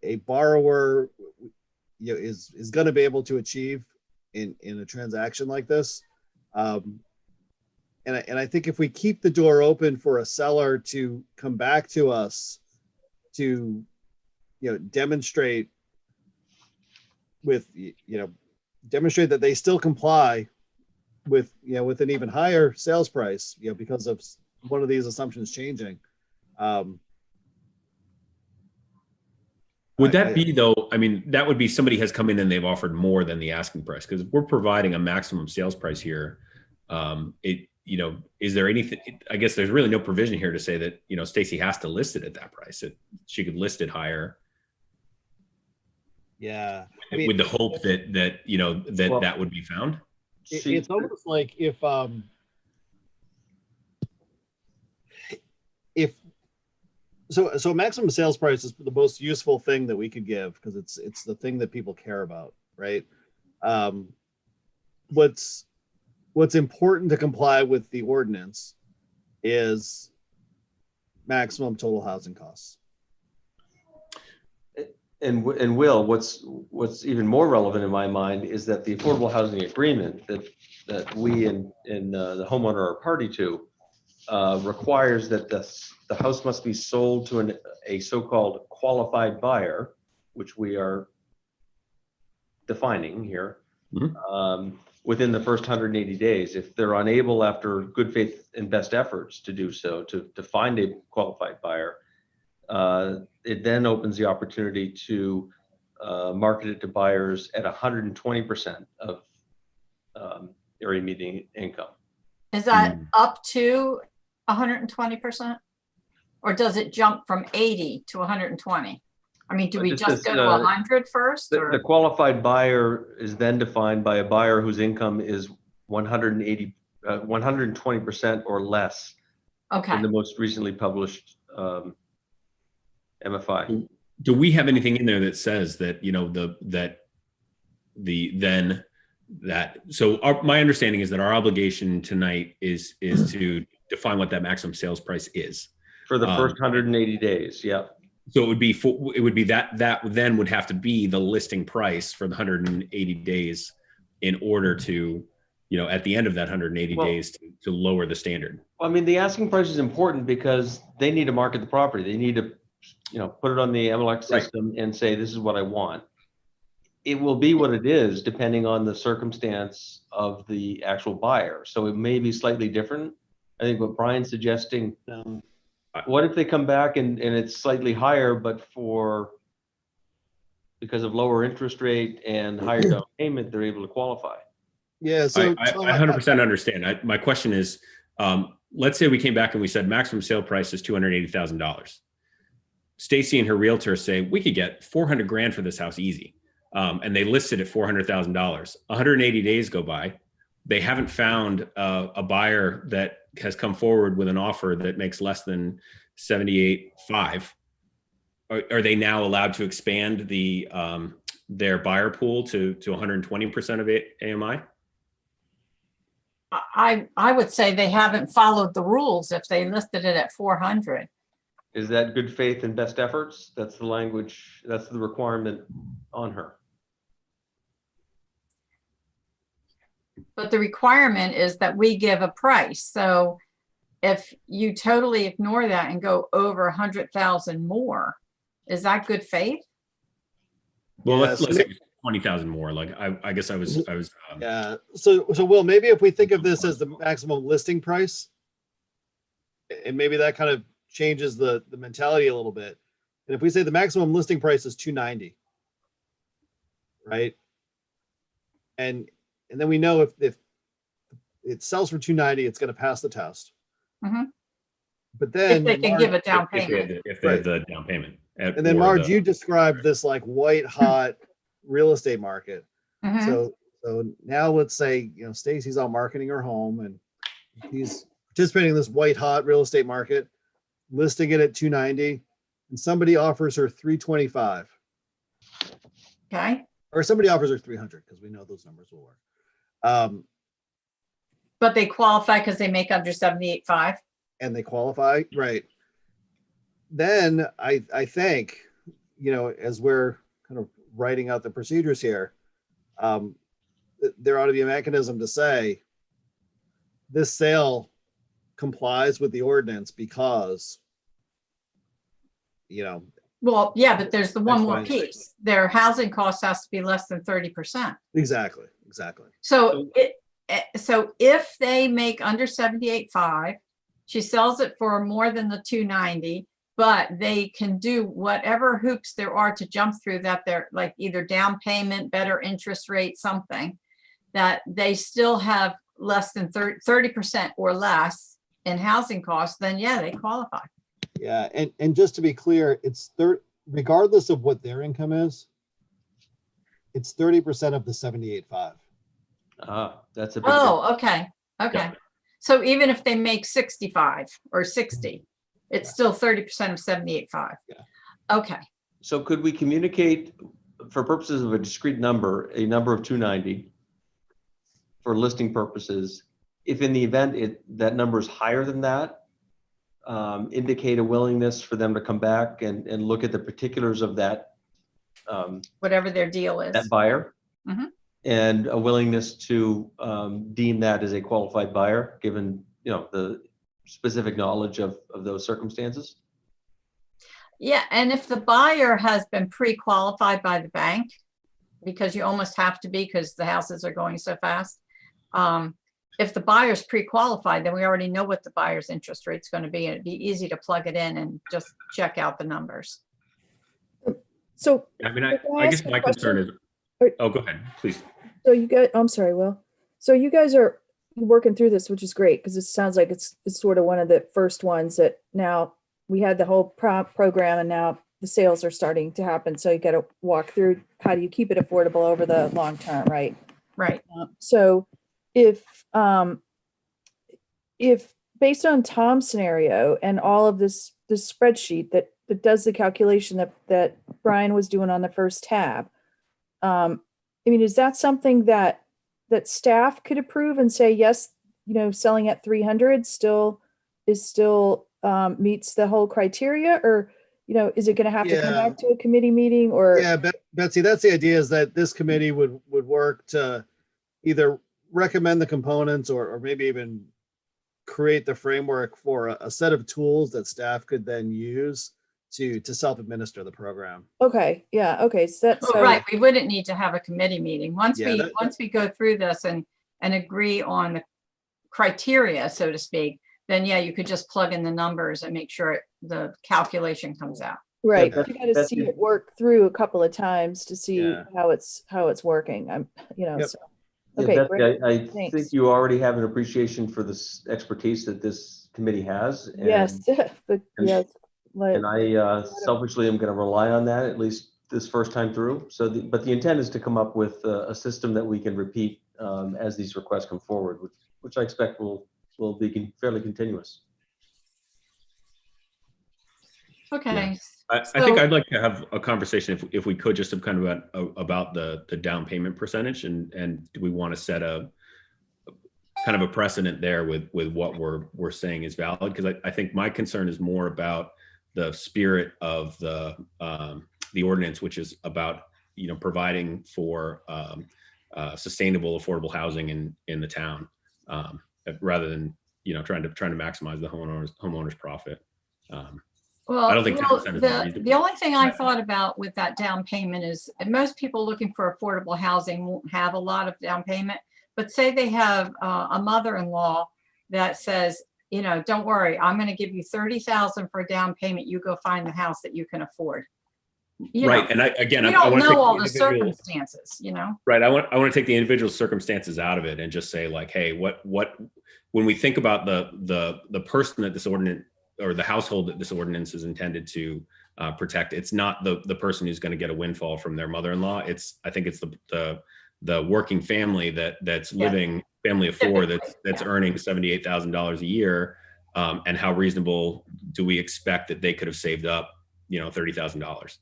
Speaker 3: a borrower is going to be able to achieve in a transaction like this. And I think if we keep the door open for a seller to come back to us to demonstrate that they still comply with with an even higher sales price because of one of these assumptions changing.
Speaker 6: Would that be though? I mean, that would be somebody has come in and they've offered more than the asking price, because if we're providing a maximum sales price here, is there anything? I guess there's really no provision here to say that Stacy has to list it at that price. She could list it higher.
Speaker 3: Yeah,
Speaker 6: With the hope that that would be found.
Speaker 3: It's almost like if maximum sales price is the most useful thing that we could give because it's the thing that people care about, right? What's important to comply with the ordinance is maximum total housing costs.
Speaker 2: And Will, what's even more relevant in my mind is that the affordable housing agreement that we and the homeowner are party to requires that the house must be sold to a so-called qualified buyer, which we are defining here, within the first 180 days. If they're unable after good faith and best efforts to do so, to find a qualified buyer, it then opens the opportunity to market it to buyers at 120% of area median income.
Speaker 1: Is that up to 120%? Or does it jump from 80 to 120? I mean, do we just go to 100 first?
Speaker 2: The qualified buyer is then defined by a buyer whose income is 120% or less
Speaker 1: Okay.
Speaker 2: in the most recently published MFI.
Speaker 6: Do we have anything in there that says that my understanding is that our obligation tonight is to define what that maximum sales price is
Speaker 2: For the first 180 days, yeah.
Speaker 6: So it would be that then would have to be the listing price for the 180 days in order to at the end of that 180
Speaker 2: Well-
Speaker 6: days to lower the standard.
Speaker 2: I mean, the asking price is important because they need to market the property. They need to, put it on the MLX
Speaker 6: Right.
Speaker 2: system and say, this is what I want. It will be what it is depending on the circumstance of the actual buyer. So it may be slightly different. I think what Brian's suggesting, what if they come back and it's slightly higher, but because of lower interest rate and higher down payment, they're able to qualify?
Speaker 3: Yeah, so
Speaker 6: I 100% understand. My question is, let's say we came back and we said maximum sale price is $280,000. Stacy and her realtor say we could get 400 grand for this house easy. And they listed at $400,000. 180 days go by. They haven't found a buyer that has come forward with an offer that makes less than 78.5. Are they now allowed to expand their buyer pool to 120% of AMI?
Speaker 1: I would say they haven't followed the rules if they listed it at 400.
Speaker 2: Is that good faith and best efforts? That's the language, that's the requirement on her.
Speaker 1: But the requirement is that we give a price. So if you totally ignore that and go over 100,000 more, is that good faith?
Speaker 6: Well,
Speaker 3: Yeah,
Speaker 6: let's say 20,000 more. Like I guess I was.
Speaker 3: yeah, so Will, maybe if we think of this as the maximum listing price, and maybe that kind of changes the mentality a little bit. And if we say the maximum listing price is 290, right? And then we know if it sells for 290, it's going to pass the test.
Speaker 1: Mhm.
Speaker 3: But then
Speaker 1: If they can give a down payment.
Speaker 6: If they have the down payment.
Speaker 3: and then
Speaker 6: or
Speaker 3: Marge,
Speaker 6: the-
Speaker 3: you described this like white hot real estate market.
Speaker 1: Mhm.
Speaker 3: So now let's say, Stacy's out marketing her home and he's participating in this white hot real estate market, listing it at 290, and somebody offers her 325,
Speaker 1: Okay,
Speaker 3: or somebody offers her 300 because we know those numbers will work.
Speaker 1: but they qualify because they make under 78.5.
Speaker 3: And they qualify, right? Then I think, as we're kind of writing out the procedures here, there ought to be a mechanism to say this sale complies with the ordinance because,
Speaker 1: Well, yeah, but there's the one
Speaker 3: That's
Speaker 1: more
Speaker 3: fine.
Speaker 1: piece. Their housing cost has to be less than 30%.
Speaker 3: exactly.
Speaker 1: So if they make under 78.5, she sells it for more than the 290, but they can do whatever hoops there are to jump through that they're like either down payment, better interest rate, something that they still have less than 30% or less in housing costs, then yeah, they qualify.
Speaker 3: Yeah, and just to be clear, it's regardless of what their income is, it's 30% of the 78.5.
Speaker 2: That's a big.
Speaker 1: Oh, okay, okay.
Speaker 6: Yeah.
Speaker 1: So even if they make 65 or 60, it's still 30% of 78.5.
Speaker 3: Yeah.
Speaker 1: Okay,
Speaker 2: So could we communicate, for purposes of a discrete number, a number of 290 for listing purposes? If in the event that number is higher than that, indicate a willingness for them to come back and look at the particulars of that
Speaker 1: whatever their deal is.
Speaker 2: that buyer.
Speaker 1: Mhm.
Speaker 2: And a willingness to deem that as a qualified buyer, given, the specific knowledge of those circumstances.
Speaker 1: Yeah, and if the buyer has been pre-qualified by the bank, because you almost have to be because the houses are going so fast. If the buyer's pre-qualified, then we already know what the buyer's interest rate's going to be, and it'd be easy to plug it in and just check out the numbers.
Speaker 4: So,
Speaker 6: I mean,
Speaker 4: Can I
Speaker 6: I guess
Speaker 4: ask a
Speaker 6: my concern is.
Speaker 4: question?
Speaker 6: Oh, go ahead, please.
Speaker 4: so you guys, I'm sorry, Will. So you guys are working through this, which is great because it sounds like it's sort of one of the first ones that now we had the whole program and now the sales are starting to happen. So you got to walk through how do you keep it affordable over the long term, right?
Speaker 1: Right.
Speaker 4: So if based on Tom's scenario and all of this spreadsheet that does the calculation that Brian was doing on the first tab, I mean, is that something that staff could approve and say, yes, selling at 300 still meets the whole criteria, or, is it going to have to come
Speaker 3: Yeah.
Speaker 4: back to a committee meeting or?
Speaker 3: Yeah, Betsy, that's the idea, is that this committee would work to either recommend the components or maybe even create the framework for a set of tools that staff could then use to self-administer the program.
Speaker 4: Okay, yeah, okay, so that's,
Speaker 1: Oh, right, we wouldn't need to have a committee meeting. Once
Speaker 3: Yeah,
Speaker 1: we,
Speaker 3: that-
Speaker 1: once we go through this and agree on the criteria, so to speak, then yeah, you could just plug in the numbers and make sure the calculation comes out.
Speaker 4: right,
Speaker 2: that-
Speaker 4: you gotta
Speaker 2: that's
Speaker 4: see
Speaker 2: the-
Speaker 4: it work through a couple of times to see
Speaker 3: Yeah.
Speaker 4: how it's working. I'm,
Speaker 3: Yep.
Speaker 4: so.
Speaker 2: Yeah,
Speaker 4: Okay,
Speaker 2: Betsy,
Speaker 4: great.
Speaker 2: I think
Speaker 4: Thanks.
Speaker 2: you already have an appreciation for this expertise that this committee has. and-
Speaker 4: Yes, but
Speaker 2: and-
Speaker 4: yes.
Speaker 2: And I selfishly am going to rely on that at least this first time through. So, but the intent is to come up with a system that we can repeat as these requests come forward, which I expect will be fairly continuous.
Speaker 1: Okay.
Speaker 6: I think
Speaker 1: So-
Speaker 6: I'd like to have a conversation if we could just kind of about the down payment percentage and do we want to set a kind of a precedent there with what we're saying is valid? Because I think my concern is more about the spirit of the ordinance, which is about, providing for sustainable, affordable housing in the town, rather than, trying to maximize the homeowner's profit.
Speaker 1: Well,
Speaker 6: I don't think 10% is
Speaker 1: the
Speaker 6: unreasonable.
Speaker 1: only thing I
Speaker 6: Right.
Speaker 1: thought about with that down payment is most people looking for affordable housing won't have a lot of down payment. But say they have a mother-in-law that says, don't worry, I'm going to give you 30,000 for a down payment. You go find the house that you can afford.
Speaker 6: Right. And I
Speaker 1: We
Speaker 6: want
Speaker 1: don't
Speaker 6: to take
Speaker 1: know all the
Speaker 6: individual-
Speaker 1: circumstances,
Speaker 6: Right. I want to take the individual circumstances out of it and just say like, hey, what when we think about the person that this ordinance or the household that this ordinance is intended to protect, it's not the person who's going to get a windfall from their mother-in-law. I think it's the working family that's
Speaker 1: Yeah.
Speaker 6: living, family of four
Speaker 1: Typically,
Speaker 6: that's
Speaker 1: yeah.
Speaker 6: earning $78,000 a year, and how reasonable do we expect that they could have saved up, $30,000?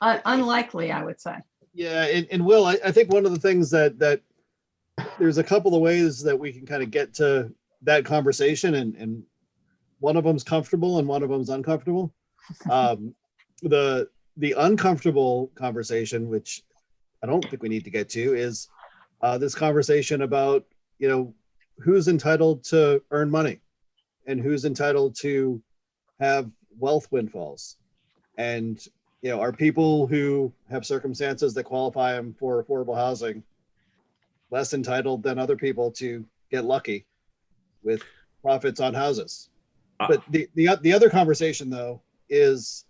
Speaker 1: Unlikely, I would say.
Speaker 3: Yeah, and Will, I think one of the things that there's a couple of ways that we can kind of get to that conversation, and one of them's comfortable and one of them's uncomfortable. The uncomfortable conversation, which I don't think we need to get to, is this conversation about who's entitled to earn money and who's entitled to have wealth windfalls, and are people who have circumstances that qualify them for affordable housing less entitled than other people to get lucky with profits on houses? But the other conversation, though, is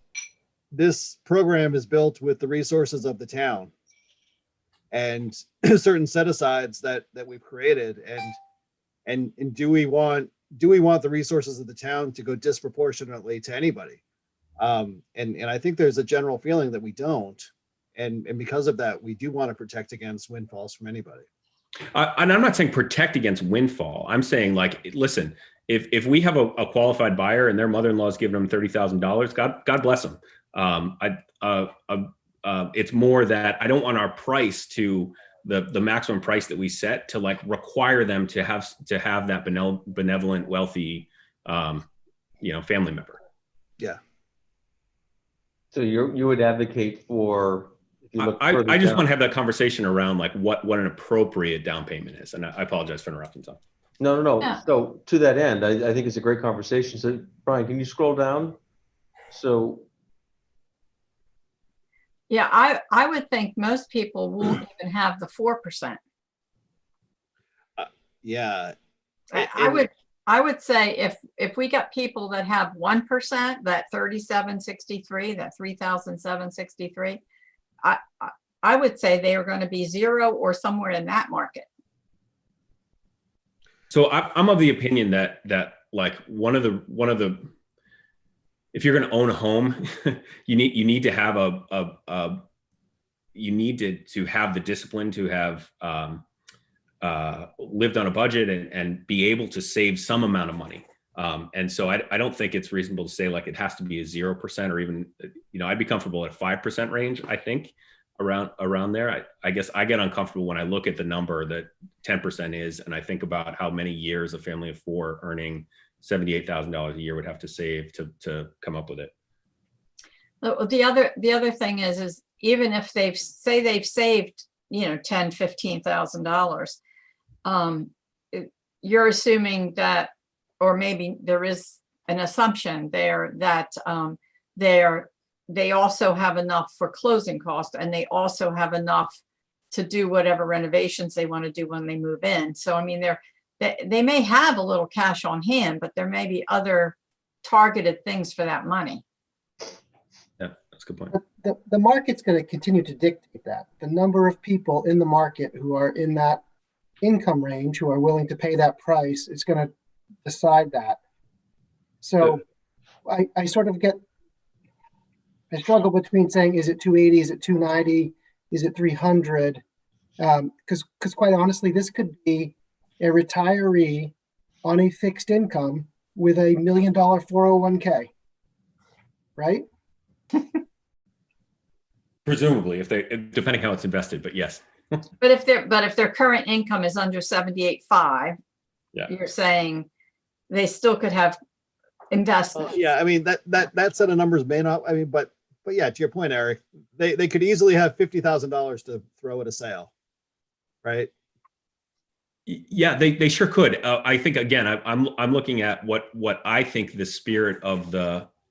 Speaker 3: this program is built with the resources of the town and certain set-asides that we've created, and do we want the resources of the town to go disproportionately to anybody? And I think there's a general feeling that we don't, and because of that, we do want to protect against windfalls from anybody.
Speaker 6: And I'm not saying protect against windfall. I'm saying like, listen, if we have a qualified buyer and their mother-in-law is giving them $30,000, God bless them. It's more that I don't want our price to the maximum price that we set to like require them to have that benevolent, wealthy, family member.
Speaker 3: Yeah.
Speaker 2: So you would advocate for, if you look
Speaker 6: I
Speaker 2: further
Speaker 6: just
Speaker 2: down-
Speaker 6: want to have that conversation around like what an appropriate down payment is. And I apologize for interrupting, Tom.
Speaker 2: No.
Speaker 1: Yeah.
Speaker 2: So to that end, I think it's a great conversation. So Brian, can you scroll down? So
Speaker 1: Yeah, I would think most people won't even have the 4%.
Speaker 3: Yeah.
Speaker 1: I would say if we got people that have 1%, that 3763, that 3,763, I would say they are going to be 0 or somewhere in that market.
Speaker 6: So I'm of the opinion that like one of the if you're going to own a home, you need to have to have the discipline to have lived on a budget and be able to save some amount of money. And so I don't think it's reasonable to say like it has to be a 0% or even, I'd be comfortable at a 5% range. I think around there. I guess I get uncomfortable when I look at the number that 10% is, and I think about how many years a family of four earning $78,000 a year would have to save to come up with it.
Speaker 1: The other thing is even if they've saved, $10,000, $15,000. You're assuming that, or maybe there is an assumption there that they also have enough for closing costs, and they also have enough to do whatever renovations they want to do when they move in. So, I mean, they may have a little cash on hand, but there may be other targeted things for that money.
Speaker 6: Yeah, that's a good point.
Speaker 7: The market's going to continue to dictate that. The number of people in the market who are in that income range, who are willing to pay that price, is going to decide that. So I sort of I struggle between saying, is it 280, is it 290, is it 300? Because quite honestly, this could be a retiree on a fixed income with $1 million 401k, right?
Speaker 6: Presumably, depending how it's invested, but yes.
Speaker 1: But if their current income is under 78.5,
Speaker 6: Yeah.
Speaker 1: you're saying they still could have investments.
Speaker 3: Yeah, I mean, that set of numbers may not, I mean, but yeah, to your point, Eric, they could easily have $50,000 to throw at a sale, right?
Speaker 6: Yeah, they sure could. I think, again, I'm looking at what I think the spirit of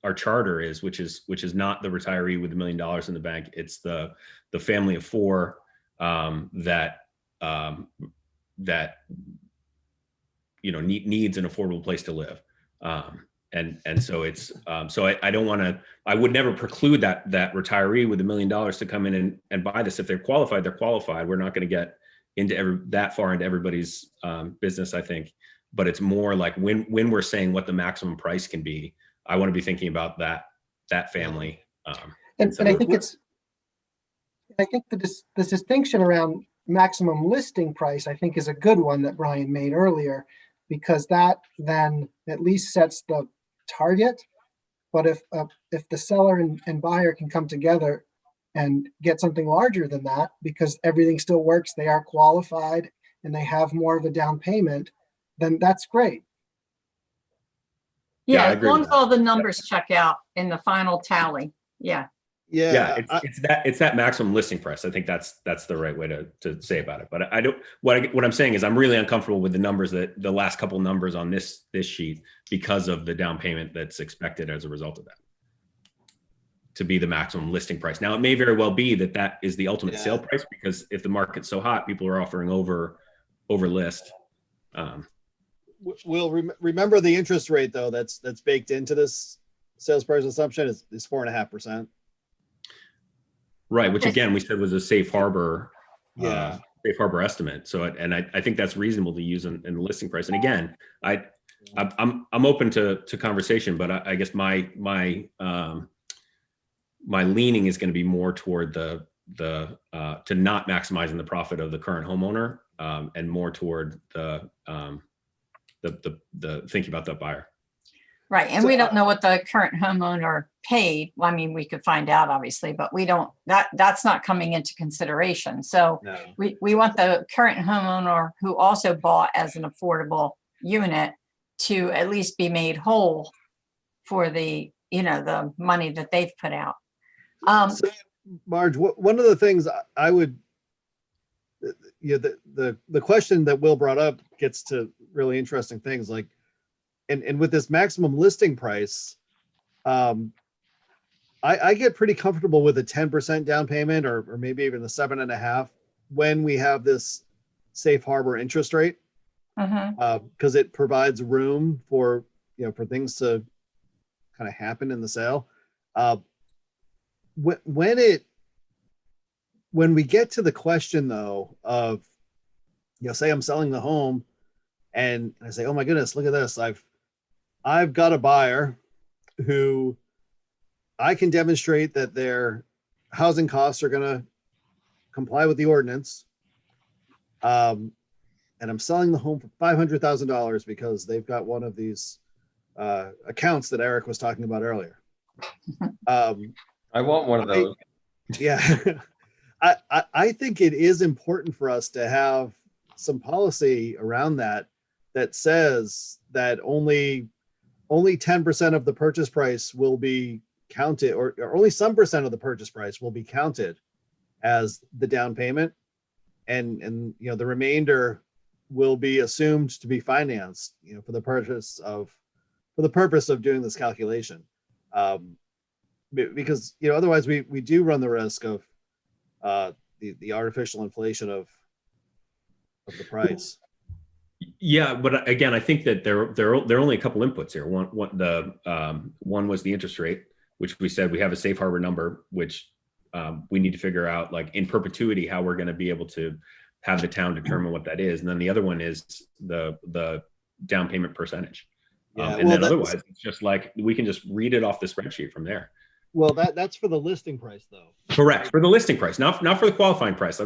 Speaker 6: our charter is, which is not the retiree with $1 million in the bank. It's the family of four that needs an affordable place to live. And so it's I don't want to. I would never preclude that retiree with $1 million to come in and buy this. If they're qualified, they're qualified. We're not going to get into that far into everybody's business, I think. But it's more like when we're saying what the maximum price can be, I want to be thinking about that family.
Speaker 7: And I think the distinction around maximum listing price, I think, is a good one that Brian made earlier, because that then at least sets the target. But if the seller and buyer can come together and get something larger than that, because everything still works, they are qualified, and they have more of a down payment, then that's great.
Speaker 1: Yeah,
Speaker 6: I
Speaker 1: as
Speaker 6: agree
Speaker 1: long
Speaker 6: with
Speaker 1: as
Speaker 6: that.
Speaker 1: all the numbers check out in the final tally. Yeah.
Speaker 3: Yeah.
Speaker 6: It's that maximum listing price. I think that's the right way to say about it. But I don't. What I'm saying is I'm really uncomfortable with the numbers, that the last couple numbers on this sheet, because of the down payment that's expected as a result of that, to be the maximum listing price. Now, it may very well be that is the ultimate sale price, because if the market's so hot, people are offering over list.
Speaker 3: We'll remember the interest rate, though, that's baked into this sales price assumption is 4.5%.
Speaker 6: Right, which again we said was a safe harbor,
Speaker 3: Yeah.
Speaker 6: safe harbor estimate. So, and I think that's reasonable to use in the listing price. And again, I'm open to conversation, but I guess my leaning is going to be more toward the to not maximizing the profit of the current homeowner, and more toward the thinking about that buyer.
Speaker 1: Right. And we don't know what the current homeowner paid. Well, I mean, we could find out, obviously, but we don't, that's not coming into consideration. So
Speaker 3: No.
Speaker 1: we want the current homeowner who also bought as an affordable unit to at least be made whole for the money that they've put out.
Speaker 3: So, Marge, one of the things I would, the question that Will brought up gets to really interesting things, like, and with this maximum listing price, I get pretty comfortable with a 10% down payment, or maybe even the 7.5%, when we have this safe harbor interest rate, because it provides room for things to kind of happen in the sale. When we get to the question, though, of, say I'm selling the home and I say, oh my goodness, look at this. I've got a buyer who I can demonstrate that their housing costs are going to comply with the ordinance. And I'm selling the home for $500,000 because they've got one of these accounts that Eric was talking about earlier.
Speaker 2: I want one of those.
Speaker 3: Yeah. I think it is important for us to have some policy around that says that only 10% of the purchase price will be counted, or only some percent of the purchase price will be counted as the down payment. and the remainder will be assumed to be financed, for the purpose of doing this calculation. Because otherwise we do run the risk of the artificial inflation of the price.
Speaker 6: Yeah, but again, I think that there are only a couple inputs here. One was the interest rate, which we said we have a safe harbor number, which we need to figure out, like, in perpetuity, how we're going to be able to have the town determine what that is. And then the other one is the down payment percentage.
Speaker 3: Yeah,
Speaker 6: And then otherwise, it's just like, we can just read it off the spreadsheet from there.
Speaker 3: Well, that's for the listing price, though.
Speaker 6: Correct, for the listing price, not for the qualifying price.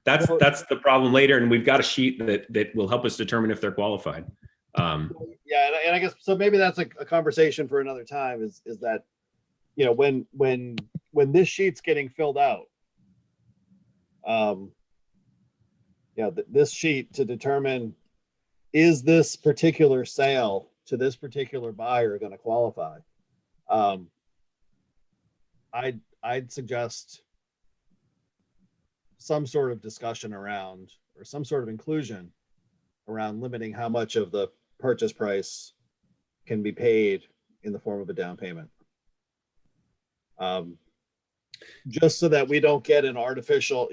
Speaker 6: That's the problem later, and we've got a sheet that will help us determine if they're qualified.
Speaker 3: Yeah, and I guess so. Maybe that's a conversation for another time. Is that when this sheet's getting filled out, this sheet to determine, is this particular sale to this particular buyer going to qualify? I'd suggest some sort of discussion around, or some sort of inclusion around, limiting how much of the purchase price can be paid in the form of a down payment. Just so that we don't get an artificial,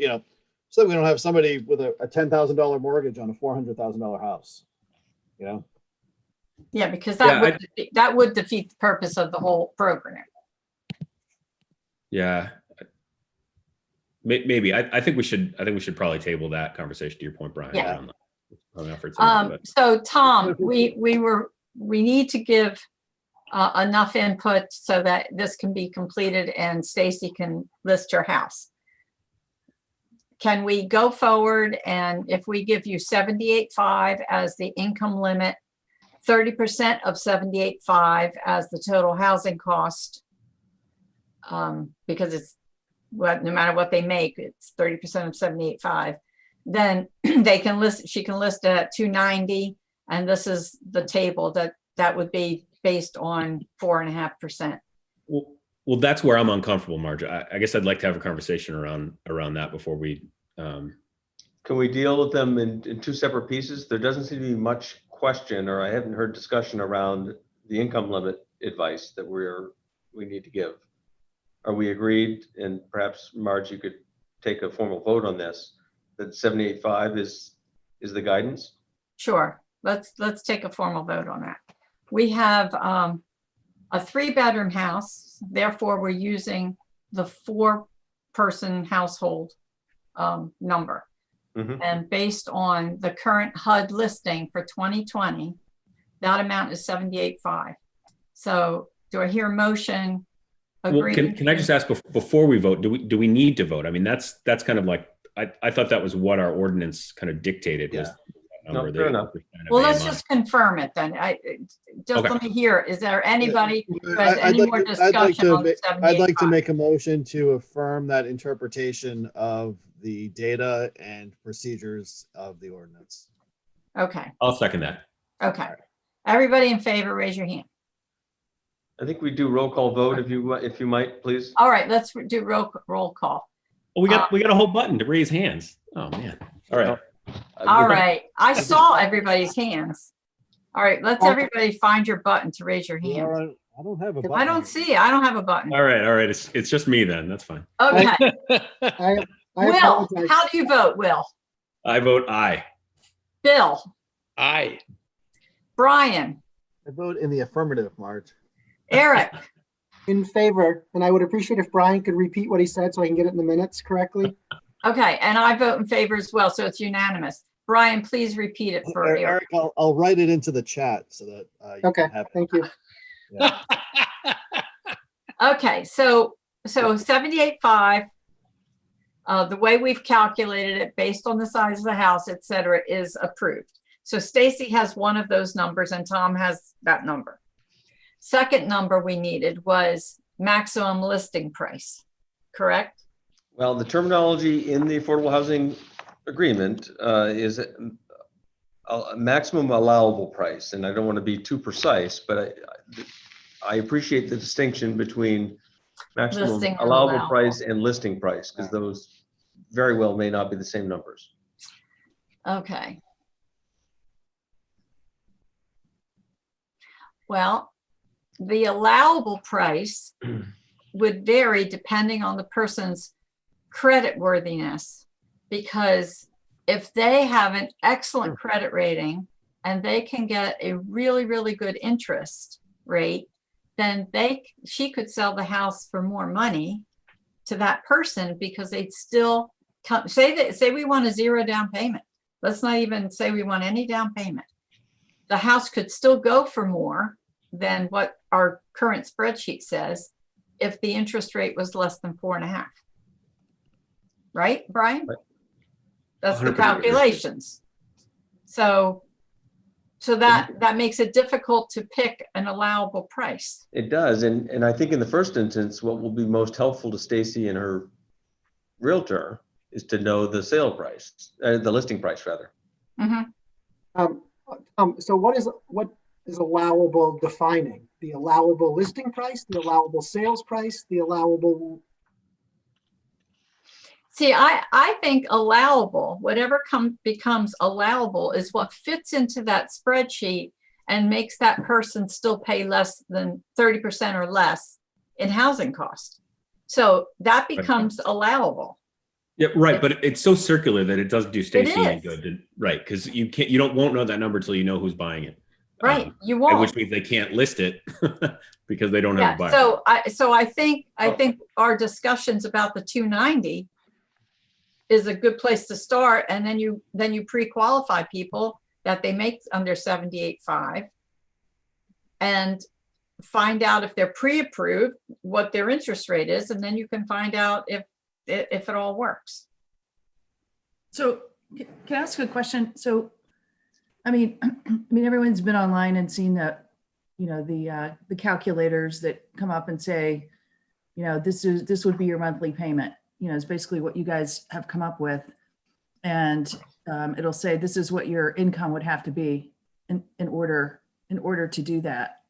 Speaker 3: so that we don't have somebody with a $10,000 mortgage on a $400,000 house,
Speaker 1: Yeah, because
Speaker 6: Yeah,
Speaker 1: that would defeat the purpose of the whole program.
Speaker 6: Yeah, maybe. I think we should probably table that conversation, to your point, Brian.
Speaker 1: Yeah.
Speaker 6: On efforts, but-
Speaker 1: So Tom, we need to give enough input so that this can be completed and Stacy can list her house. Can we go forward, and if we give you 78.5 as the income limit, 30% of 78.5 as the total housing cost, because it's no matter what they make, it's 30% of 78.5. Then she can list it at 290, and this is the table that would be based on 4.5%.
Speaker 6: Well, that's where I'm uncomfortable, Marge. I guess I'd like to have a conversation around that before we.
Speaker 2: Can we deal with them in two separate pieces? There doesn't seem to be much question, or I haven't heard discussion around the income limit advice that we need to give. Are we agreed? And perhaps, Marge, you could take a formal vote on this, that 78.5 is the guidance?
Speaker 1: Sure. Let's take a formal vote on that. We have a 3-bedroom house. Therefore, we're using the 4-person household number.
Speaker 2: Mhm.
Speaker 1: And based on the current HUD listing for 2020, that amount is 78.5. So do I hear a motion?
Speaker 6: Well, can I just ask before we vote? Do we need to vote? I mean, that's kind of like, I thought that was what our ordinance kind of dictated. Was that number,
Speaker 2: fair enough.
Speaker 1: Well, let's
Speaker 6: AMI.
Speaker 1: just confirm it then.
Speaker 6: Okay.
Speaker 1: Let me hear, is there anybody who has
Speaker 3: I'd
Speaker 1: any
Speaker 3: like
Speaker 1: more
Speaker 3: to- I'd like
Speaker 1: discussion
Speaker 3: to
Speaker 1: on the
Speaker 3: ma- I'd like to
Speaker 1: 78.5?
Speaker 3: make a motion to affirm that interpretation of the data and procedures of the ordinance.
Speaker 1: Okay,
Speaker 6: I'll second that.
Speaker 1: okay. Everybody in favor, raise your hand.
Speaker 2: I think we do roll call vote if you might, please.
Speaker 1: All right, let's do roll call.
Speaker 6: Oh, we got a whole button to raise hands. Oh man. All right.
Speaker 1: All right, I saw everybody's hands. All right, let's everybody find your button to raise your hand.
Speaker 3: I don't have a button.
Speaker 1: I don't see it. I don't have a button.
Speaker 6: All right. It's just me then. That's fine.
Speaker 1: Okay,
Speaker 7: I
Speaker 1: Will,
Speaker 7: apologize.
Speaker 1: how do you vote, Will?
Speaker 6: I vote aye.
Speaker 1: Bill,
Speaker 5: Aye.
Speaker 1: Brian,
Speaker 3: I vote in the affirmative, Marge.
Speaker 1: Eric,
Speaker 7: In favor, and I would appreciate if Brian could repeat what he said so I can get it in the minutes correctly.
Speaker 1: okay, and I vote in favor as well, so it's unanimous. Brian, please repeat it for Eric.
Speaker 3: Eric, I'll write it into the chat so that you
Speaker 7: Okay,
Speaker 3: can have it.
Speaker 7: thank you.
Speaker 3: Yeah.
Speaker 1: Okay, so 78.5, the way we've calculated it based on the size of the house, et cetera, is approved. So Stacy has one of those numbers and Tom has that number. Second number we needed was maximum listing price, correct?
Speaker 2: Well, the terminology in the affordable housing agreement is a maximum allowable price. And I don't want to be too precise, but I appreciate the distinction between maximum
Speaker 1: Listing and
Speaker 2: allowable
Speaker 1: allowable.
Speaker 2: price and listing price, because those very well may not be the same numbers.
Speaker 1: Okay. Well, the allowable price would vary depending on the person's credit worthiness. Because if they have an excellent credit rating and they can get a really, really good interest rate, then she could sell the house for more money to that person because they'd still come, say we want a 0 down payment. Let's not even say we want any down payment. The house could still go for more than what our current spreadsheet says if the interest rate was less than 4.5. Right, Brian?
Speaker 2: Right.
Speaker 1: That's the
Speaker 6: 100%
Speaker 1: calculations. So that makes it difficult to pick an allowable price.
Speaker 2: It does, and I think in the first instance, what will be most helpful to Stacy and her realtor is to know the sale price, the listing price rather.
Speaker 1: Mhm.
Speaker 7: So what is allowable defining? The allowable listing price, the allowable sales price, the allowable.
Speaker 1: See, I think allowable, whatever becomes allowable is what fits into that spreadsheet and makes that person still pay less than 30% or less in housing cost. So that becomes allowable.
Speaker 6: Yeah, right. But it's so circular that it doesn't do Stacy any
Speaker 1: is.
Speaker 6: good, right? Because won't know that number until you know who's buying it.
Speaker 1: Right, you
Speaker 6: And
Speaker 1: won't.
Speaker 6: which means they can't list it because they don't have a
Speaker 1: Yeah,
Speaker 6: buyer.
Speaker 1: so I think our discussions about the 290 is a good place to start, and then you pre-qualify people that they make under 78.5 and find out if they're pre-approved, what their interest rate is, and then you can find out if it all works.
Speaker 4: So can I ask a question? So, I mean, everyone's been online and seen the calculators that come up and say, this would be your monthly payment. It's basically what you guys have come up with. And it'll say, this is what your income would have to be in order to do that.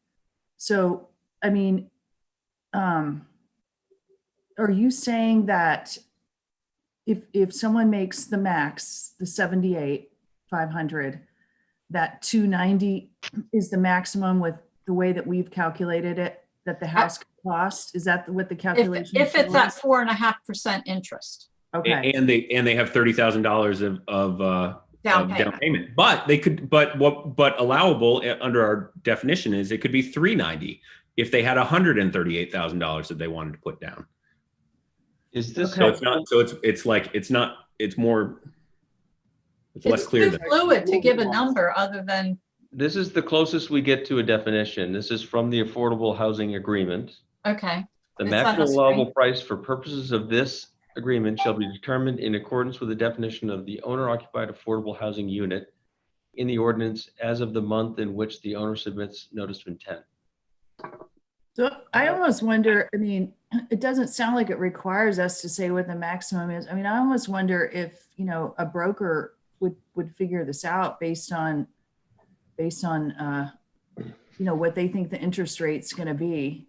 Speaker 4: So, I mean, are you saying that if someone makes the max, the 78,500, that 290 is the maximum with the way that we've calculated it, that the house could cost? Is that what the calculation?
Speaker 1: If it's at 4.5% interest.
Speaker 4: Okay.
Speaker 6: And they have $30,000 of
Speaker 1: Down
Speaker 6: payment. But allowable under our definition is it could be 390 if they had $138,000 that they wanted to put down.
Speaker 2: Is this
Speaker 4: Okay.
Speaker 6: So it's not. So it's more. It's less
Speaker 1: It's
Speaker 6: clear
Speaker 1: too
Speaker 6: than.
Speaker 1: fluid to give a number other than,
Speaker 2: This is the closest we get to a definition. This is from the Affordable Housing Agreement.
Speaker 1: okay.
Speaker 2: The
Speaker 1: It's on
Speaker 2: maximum
Speaker 1: the
Speaker 2: allowable
Speaker 1: screen.
Speaker 2: price for purposes of this agreement shall be determined in accordance with the definition of the owner-occupied affordable housing unit in the ordinance as of the month in which the owner submits notice of intent.
Speaker 4: So I almost wonder, I mean, it doesn't sound like it requires us to say what the maximum is. I mean, I almost wonder if, a broker would figure this out based on what they think the interest rate's going to be.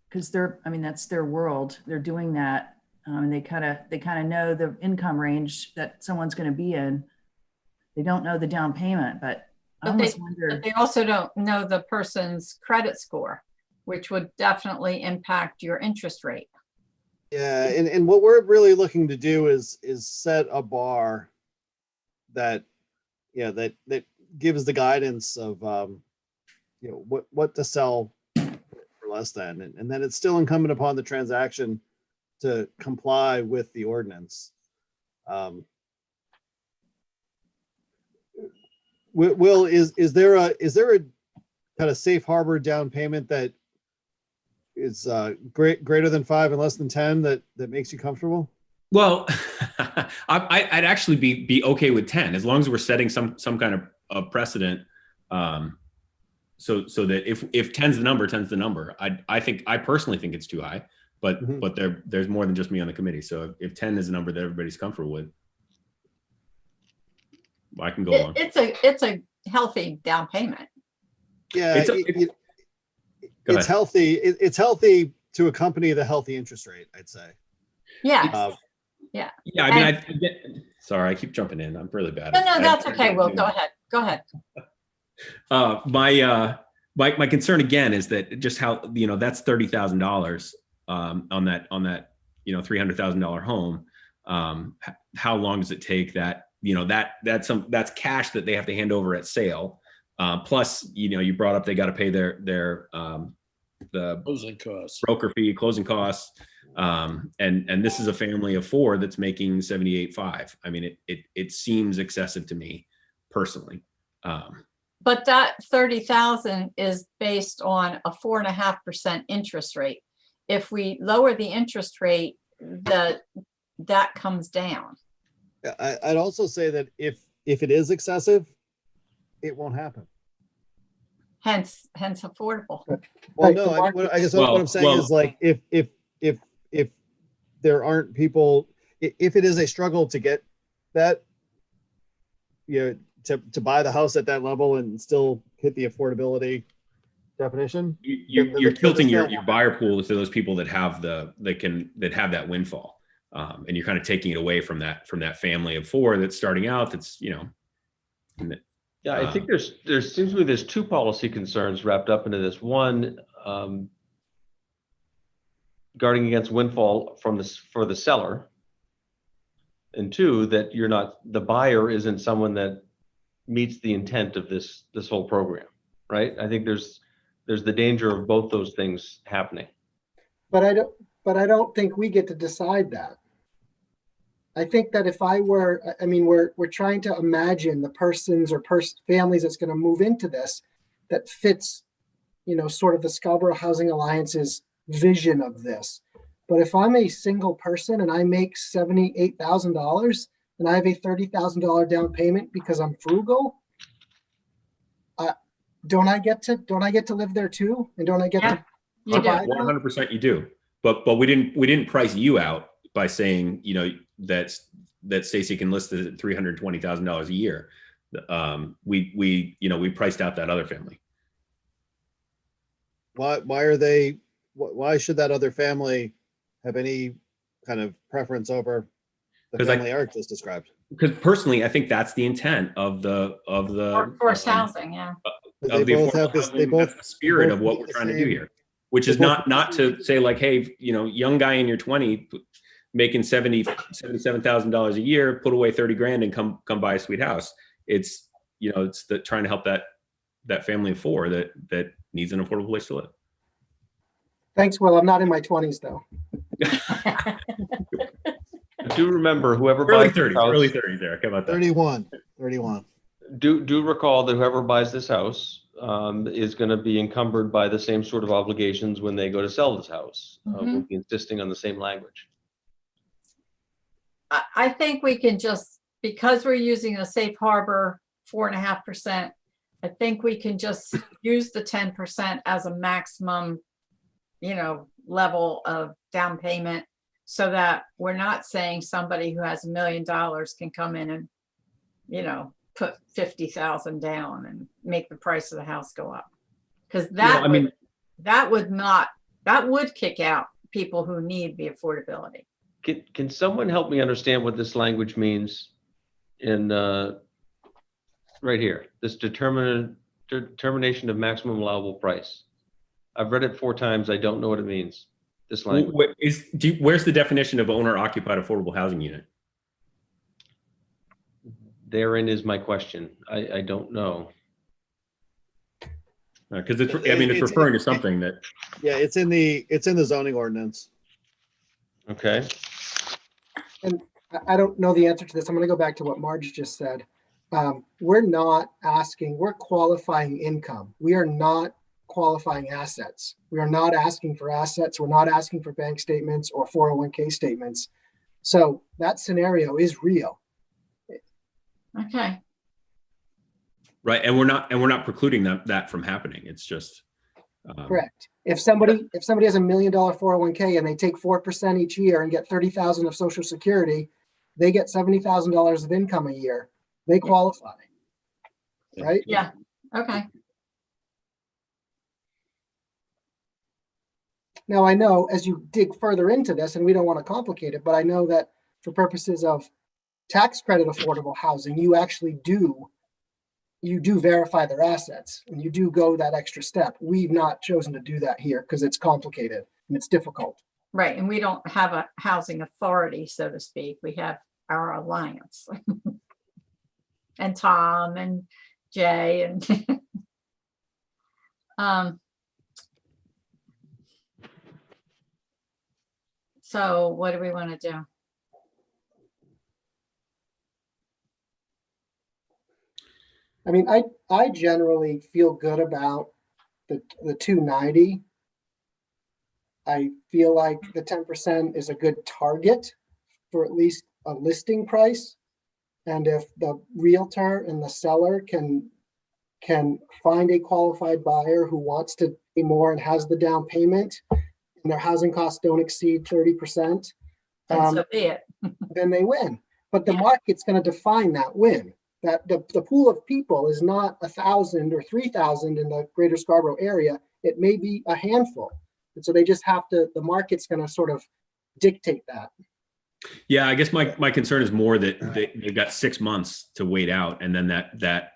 Speaker 4: Because that's their world. They're doing that. And they kind of know the income range that someone's going to be in. They don't know the down payment, but I almost wonder.
Speaker 1: But they also don't know the person's credit score, which would definitely impact your interest rate.
Speaker 3: Yeah, and what we're really looking to do is set a bar that gives the guidance of what to sell for less than, and then it's still incumbent upon the transaction to comply with the ordinance. Will, is there a kind of safe harbor down payment that is greater than 5 and less than 10 that makes you comfortable?
Speaker 6: Well, I'd actually be okay with 10 as long as we're setting some kind of precedent. So that if 10's the number, 10's the number. I personally think it's too high, but there's more than just me on the committee. So if 10 is a number that everybody's comfortable with, I can go on.
Speaker 1: It's a healthy down payment.
Speaker 3: Yeah, it's healthy. It's healthy to accompany the healthy interest rate, I'd say.
Speaker 1: Yeah.
Speaker 6: Yeah, I mean, sorry, I keep jumping in. I'm really bad.
Speaker 1: No,
Speaker 6: at
Speaker 1: no,
Speaker 6: it.
Speaker 1: that's okay. Will, go ahead. Go ahead.
Speaker 6: My concern again is that just how, that's $30,000 on that, $300,000 home. How long does it take that, that's cash that they have to hand over at sale. Plus, you brought up, they got to pay their the
Speaker 5: Closing costs.
Speaker 6: broker fee, closing costs. And this is a family of 4 that's making 78.5. I mean, it seems excessive to me personally.
Speaker 1: But that 30,000 is based on a 4.5% interest rate. If we lower the interest rate, that comes down.
Speaker 3: I'd also say that if it is excessive, it won't happen.
Speaker 1: Hence affordable.
Speaker 3: Well,
Speaker 7: Right,
Speaker 3: no,
Speaker 7: the
Speaker 3: I
Speaker 7: market-
Speaker 3: guess what I'm saying is like, if there aren't people, if it is a struggle to get that, to buy the house at that level and still hit the affordability definition.
Speaker 6: You're tilting your buyer pool to those people that have that have that windfall. And you're kind of taking it away from that family of 4 that's starting out. That's,
Speaker 2: Yeah, I think there seems to be there's 2 policy concerns wrapped up into this. One, guarding against windfall for the seller, and 2, that the buyer isn't someone that meets the intent of this whole program, right? I think there's the danger of both those things happening.
Speaker 7: But I don't think we get to decide that. I think that if we're trying to imagine the persons or families that's going to move into this that fits, sort of the Scarborough Housing Alliance's vision of this. But if I'm a single person and I make $78,000 and I have a $30,000 down payment because I'm frugal, don't I get to live there too? And don't I get
Speaker 1: Yeah.
Speaker 7: to
Speaker 1: You do.
Speaker 6: 100% you do. But we didn't price you out by saying, that Stacy can list it at $320,000 a year. We priced out that other family.
Speaker 3: Why should that other family have any kind of preference over the
Speaker 6: 'Cause
Speaker 3: family Eric just described?
Speaker 6: Because personally, I think that's the intent of the
Speaker 1: Workforce housing, yeah.
Speaker 3: They
Speaker 6: of the
Speaker 3: both have
Speaker 6: affordable
Speaker 3: this,
Speaker 6: housing. That's the spirit of what we're trying to do here, which is not to say like, hey, young guy in your 20s making $77,000 a year, put away 30 grand and come buy a sweet house. It's it's trying to help that family of 4 that needs an affordable place to live.
Speaker 7: Thanks, Will. I'm not in my 20s though.
Speaker 2: Do remember, whoever
Speaker 6: Early
Speaker 2: buys this
Speaker 6: 30s,
Speaker 2: house,
Speaker 6: early 30s, Eric. How about that?
Speaker 3: 31.
Speaker 2: do recall that whoever buys this house is going to be encumbered by the same sort of obligations when they go to sell this house. We'll be insisting on the same language.
Speaker 1: I think we can just, because we're using a safe harbor 4.5%, I think we can just use the 10% as a maximum, level of down payment, so that we're not saying somebody who has $1 million can come in and, put 50,000 down and make the price of the house go up. Because that would kick out people who need the affordability.
Speaker 2: Can someone help me understand what this language means in right here, this determination of maximum allowable price? I've read it 4 times. I don't know what it means, this language.
Speaker 6: Where's the definition of owner occupied affordable housing unit?
Speaker 2: Therein is my question. I don't know.
Speaker 6: Because it's referring to something that.
Speaker 3: Yeah, it's in the zoning ordinance.
Speaker 2: Okay.
Speaker 7: And I don't know the answer to this. I'm going to go back to what Marge just said. We're qualifying income. We are not qualifying assets. We are not asking for assets. We're not asking for bank statements or 401k statements. So that scenario is real.
Speaker 1: Okay.
Speaker 6: Right. And we're not precluding that from happening. It's just.
Speaker 7: Correct. If somebody has $1 million 401k and they take 4% each year and get 30,000 of Social Security, they get $70,000 of income a year. They qualify, right?
Speaker 1: Yeah. Okay.
Speaker 7: Now I know as you dig further into this, and we don't want to complicate it, but I know that for purposes of tax credit affordable housing, you actually do verify their assets and you do go that extra step. We've not chosen to do that here because it's complicated and it's difficult.
Speaker 1: Right, and we don't have a housing authority, so to speak. We have our alliance. And Tom and Jay and so what do we want to do?
Speaker 7: I mean, I generally feel good about the 290. I feel like the 10% is a good target for at least a listing price. And if the realtor and the seller can find a qualified buyer who wants to pay more and has the down payment and their housing costs don't exceed 30%,
Speaker 1: And so be it.
Speaker 7: then they win. But the
Speaker 1: Yeah.
Speaker 7: market's going to define that win. That the pool of people is not 1,000 or 3,000 in the greater Scarborough area. It may be a handful. And so they just have to, the market's going to sort of dictate that.
Speaker 6: Yeah, I guess my concern is more that they've got 6 months to wait out, and then that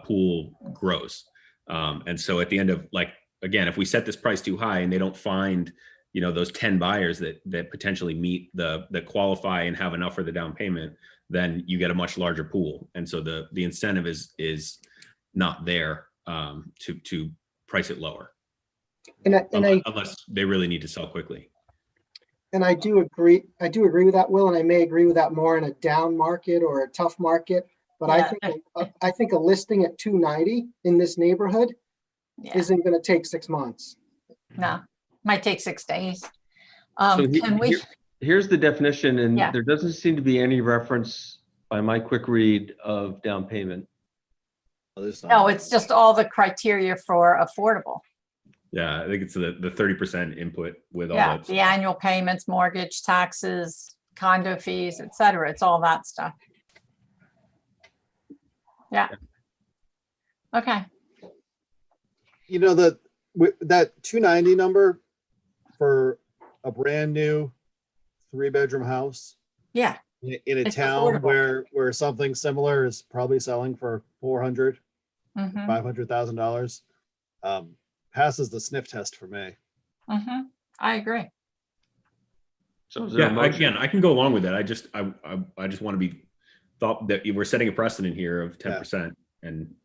Speaker 6: pool grows. And so at the end of, like, again, if we set this price too high and they don't find, you know, those 10 buyers that potentially meet that qualify and have enough for the down payment, then you get a much larger pool. And so the incentive is not there to price it lower, unless they really need to sell quickly.
Speaker 7: And I do agree with that, Will, and I may agree with that more in a down market or a tough market. But
Speaker 1: Yeah.
Speaker 7: I think a listing at 290 in this neighborhood
Speaker 1: Yeah,
Speaker 7: isn't going to take 6 months.
Speaker 1: no, might take 6 days.
Speaker 2: So
Speaker 1: Can we,
Speaker 2: here's the definition, and
Speaker 1: Yeah.
Speaker 2: there doesn't seem to be any reference by my quick read of down payment.
Speaker 1: no, it's just all the criteria for affordable.
Speaker 6: Yeah, I think it's the 30% input with all
Speaker 1: Yeah,
Speaker 6: that.
Speaker 1: the annual payments, mortgage, taxes, condo fees, et cetera. It's all that stuff. Yeah. Okay,
Speaker 3: You know, that 290 number for a brand new 3-bedroom house
Speaker 1: yeah,
Speaker 3: in a
Speaker 1: It's
Speaker 3: town
Speaker 1: affordable.
Speaker 3: where something similar is probably selling for $400,000,
Speaker 1: mhm,
Speaker 3: $500,000, passes the sniff test for me.
Speaker 1: mhm, I agree.
Speaker 2: So is there a
Speaker 6: Yeah,
Speaker 2: motion?
Speaker 6: again, I can go along with that. I just want to be thought that we're setting a precedent here of 10%, and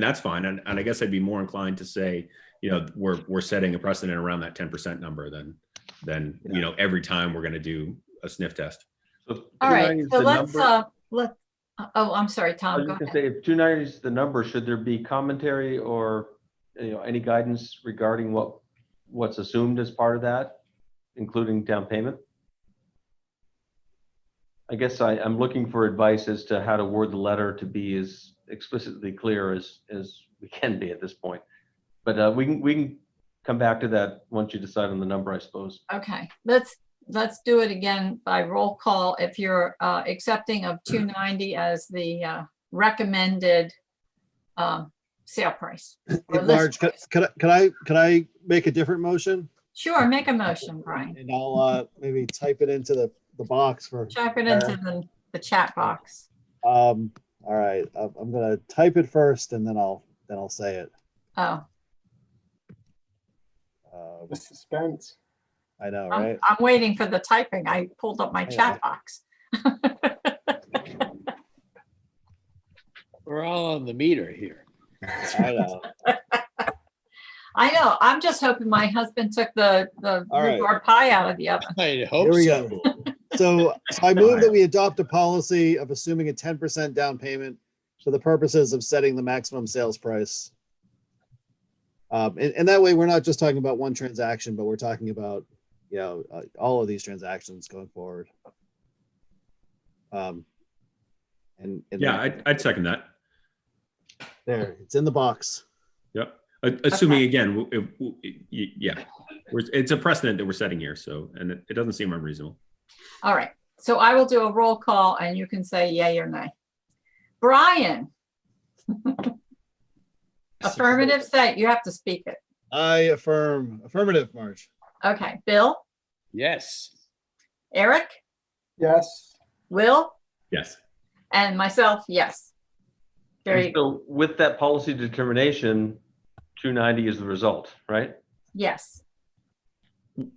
Speaker 6: that's fine. And I guess I'd be more inclined to say, you know, we're setting a precedent around that 10% number than you know, every time we're going to do a sniff test.
Speaker 2: So
Speaker 1: All right,
Speaker 2: 290 is
Speaker 1: so
Speaker 2: the
Speaker 1: let's,
Speaker 2: number.
Speaker 1: oh, I'm sorry,
Speaker 2: I
Speaker 1: Tom,
Speaker 2: was
Speaker 1: go
Speaker 2: just gonna
Speaker 1: ahead.
Speaker 2: say, if 290 is the number, should there be commentary or, you know, any guidance regarding what's assumed as part of that, including down payment? I guess I'm looking for advice as to how to word the letter to be as explicitly clear as we can be at this point. But we can come back to that once you decide on the number, I suppose.
Speaker 1: Okay, let's do it again by roll call. If you're accepting of 290 as the recommended sale price. or
Speaker 3: Hey,
Speaker 1: list
Speaker 3: Marge,
Speaker 1: price.
Speaker 3: could I make a different motion?
Speaker 1: Sure, make a motion, Brian.
Speaker 3: And I'll maybe type it into the box for.
Speaker 1: Type it into the chat box.
Speaker 3: All right, I'm gonna type it first and then I'll say it.
Speaker 1: Oh,
Speaker 7: The suspense.
Speaker 3: I know,
Speaker 1: I'm
Speaker 3: right?
Speaker 1: I'm waiting for the typing. I pulled up my
Speaker 3: Yeah.
Speaker 1: chat box.
Speaker 5: We're all on the meter here.
Speaker 3: I know.
Speaker 1: I know, I'm just hoping my husband took the
Speaker 3: All right.
Speaker 1: rhubarb pie out of the oven.
Speaker 5: I hope
Speaker 3: Here we
Speaker 5: so.
Speaker 3: go. So I move that we adopt a policy of assuming a 10% down payment for the purposes of setting the maximum sales price. And that way, we're not just talking about one transaction, but we're talking about, you know, all of these transactions going forward. And
Speaker 6: Yeah, I'd second that.
Speaker 3: there, it's in the box.
Speaker 6: Yep. Assuming again, yeah, it's a precedent that we're setting here. So, and it doesn't seem unreasonable.
Speaker 1: All right, so I will do a roll call and you can say yay or nay. Brian? Affirmative, say, you have to speak it.
Speaker 3: I affirm. Affirmative, Marge.
Speaker 1: Okay, Bill,
Speaker 5: Yes.
Speaker 1: Eric,
Speaker 7: Yes.
Speaker 1: Will,
Speaker 6: Yes.
Speaker 1: and myself, yes. Very,
Speaker 2: And so with that policy determination, 290 is the result, right?
Speaker 1: yes.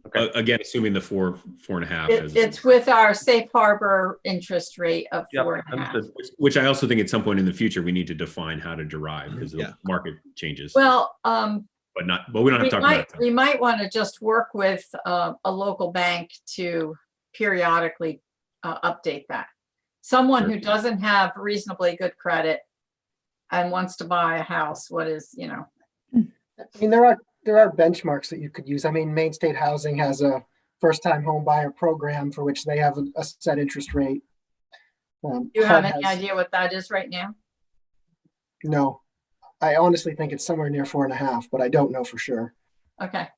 Speaker 2: Okay.
Speaker 6: Again, assuming the 4.5
Speaker 1: It's with our safe harbor interest rate of
Speaker 2: Yep,
Speaker 1: 4.5.
Speaker 2: understood.
Speaker 6: which I also think at some point in the future we need to define how to derive because
Speaker 3: Yeah.
Speaker 6: the market changes.
Speaker 1: Well,
Speaker 6: but we don't have to talk about it.
Speaker 1: we might want to just work with a local bank to periodically update that. Someone
Speaker 6: Sure.
Speaker 1: who doesn't have reasonably good credit and wants to buy a house, what is, you know,
Speaker 7: I mean, there are benchmarks that you could use. I mean, Maine State Housing has a first-time home buyer program for which they have a set interest rate.
Speaker 1: do you have
Speaker 7: HUD
Speaker 1: any
Speaker 7: has-
Speaker 1: idea what that is right now?
Speaker 7: No, I honestly think it's somewhere near 4.5, but I don't know for sure.
Speaker 1: Okay,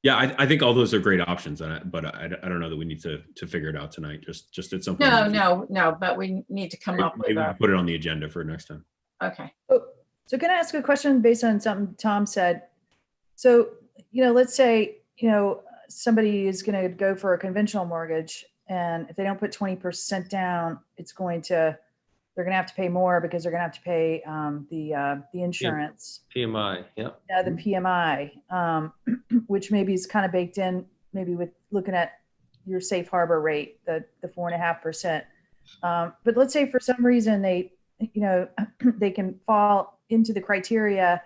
Speaker 6: Yeah, I think all those are great options, but I don't know that we need to figure it out tonight. Just at some point.
Speaker 1: no, but we need to come up with
Speaker 6: Maybe
Speaker 1: a,
Speaker 6: put it on the agenda for next time.
Speaker 1: okay.
Speaker 4: So can I ask a question based on something Tom said? So, let's say, somebody is going to go for a conventional mortgage, and if they don't put 20% down, they're going to have to pay more because they're going to have to pay the insurance.
Speaker 2: PMI, yeah.
Speaker 4: Yeah, the PMI, which maybe is kind of baked in, maybe with looking at your safe harbor rate, the 4.5%. But let's say for some reason they can fall into the criteria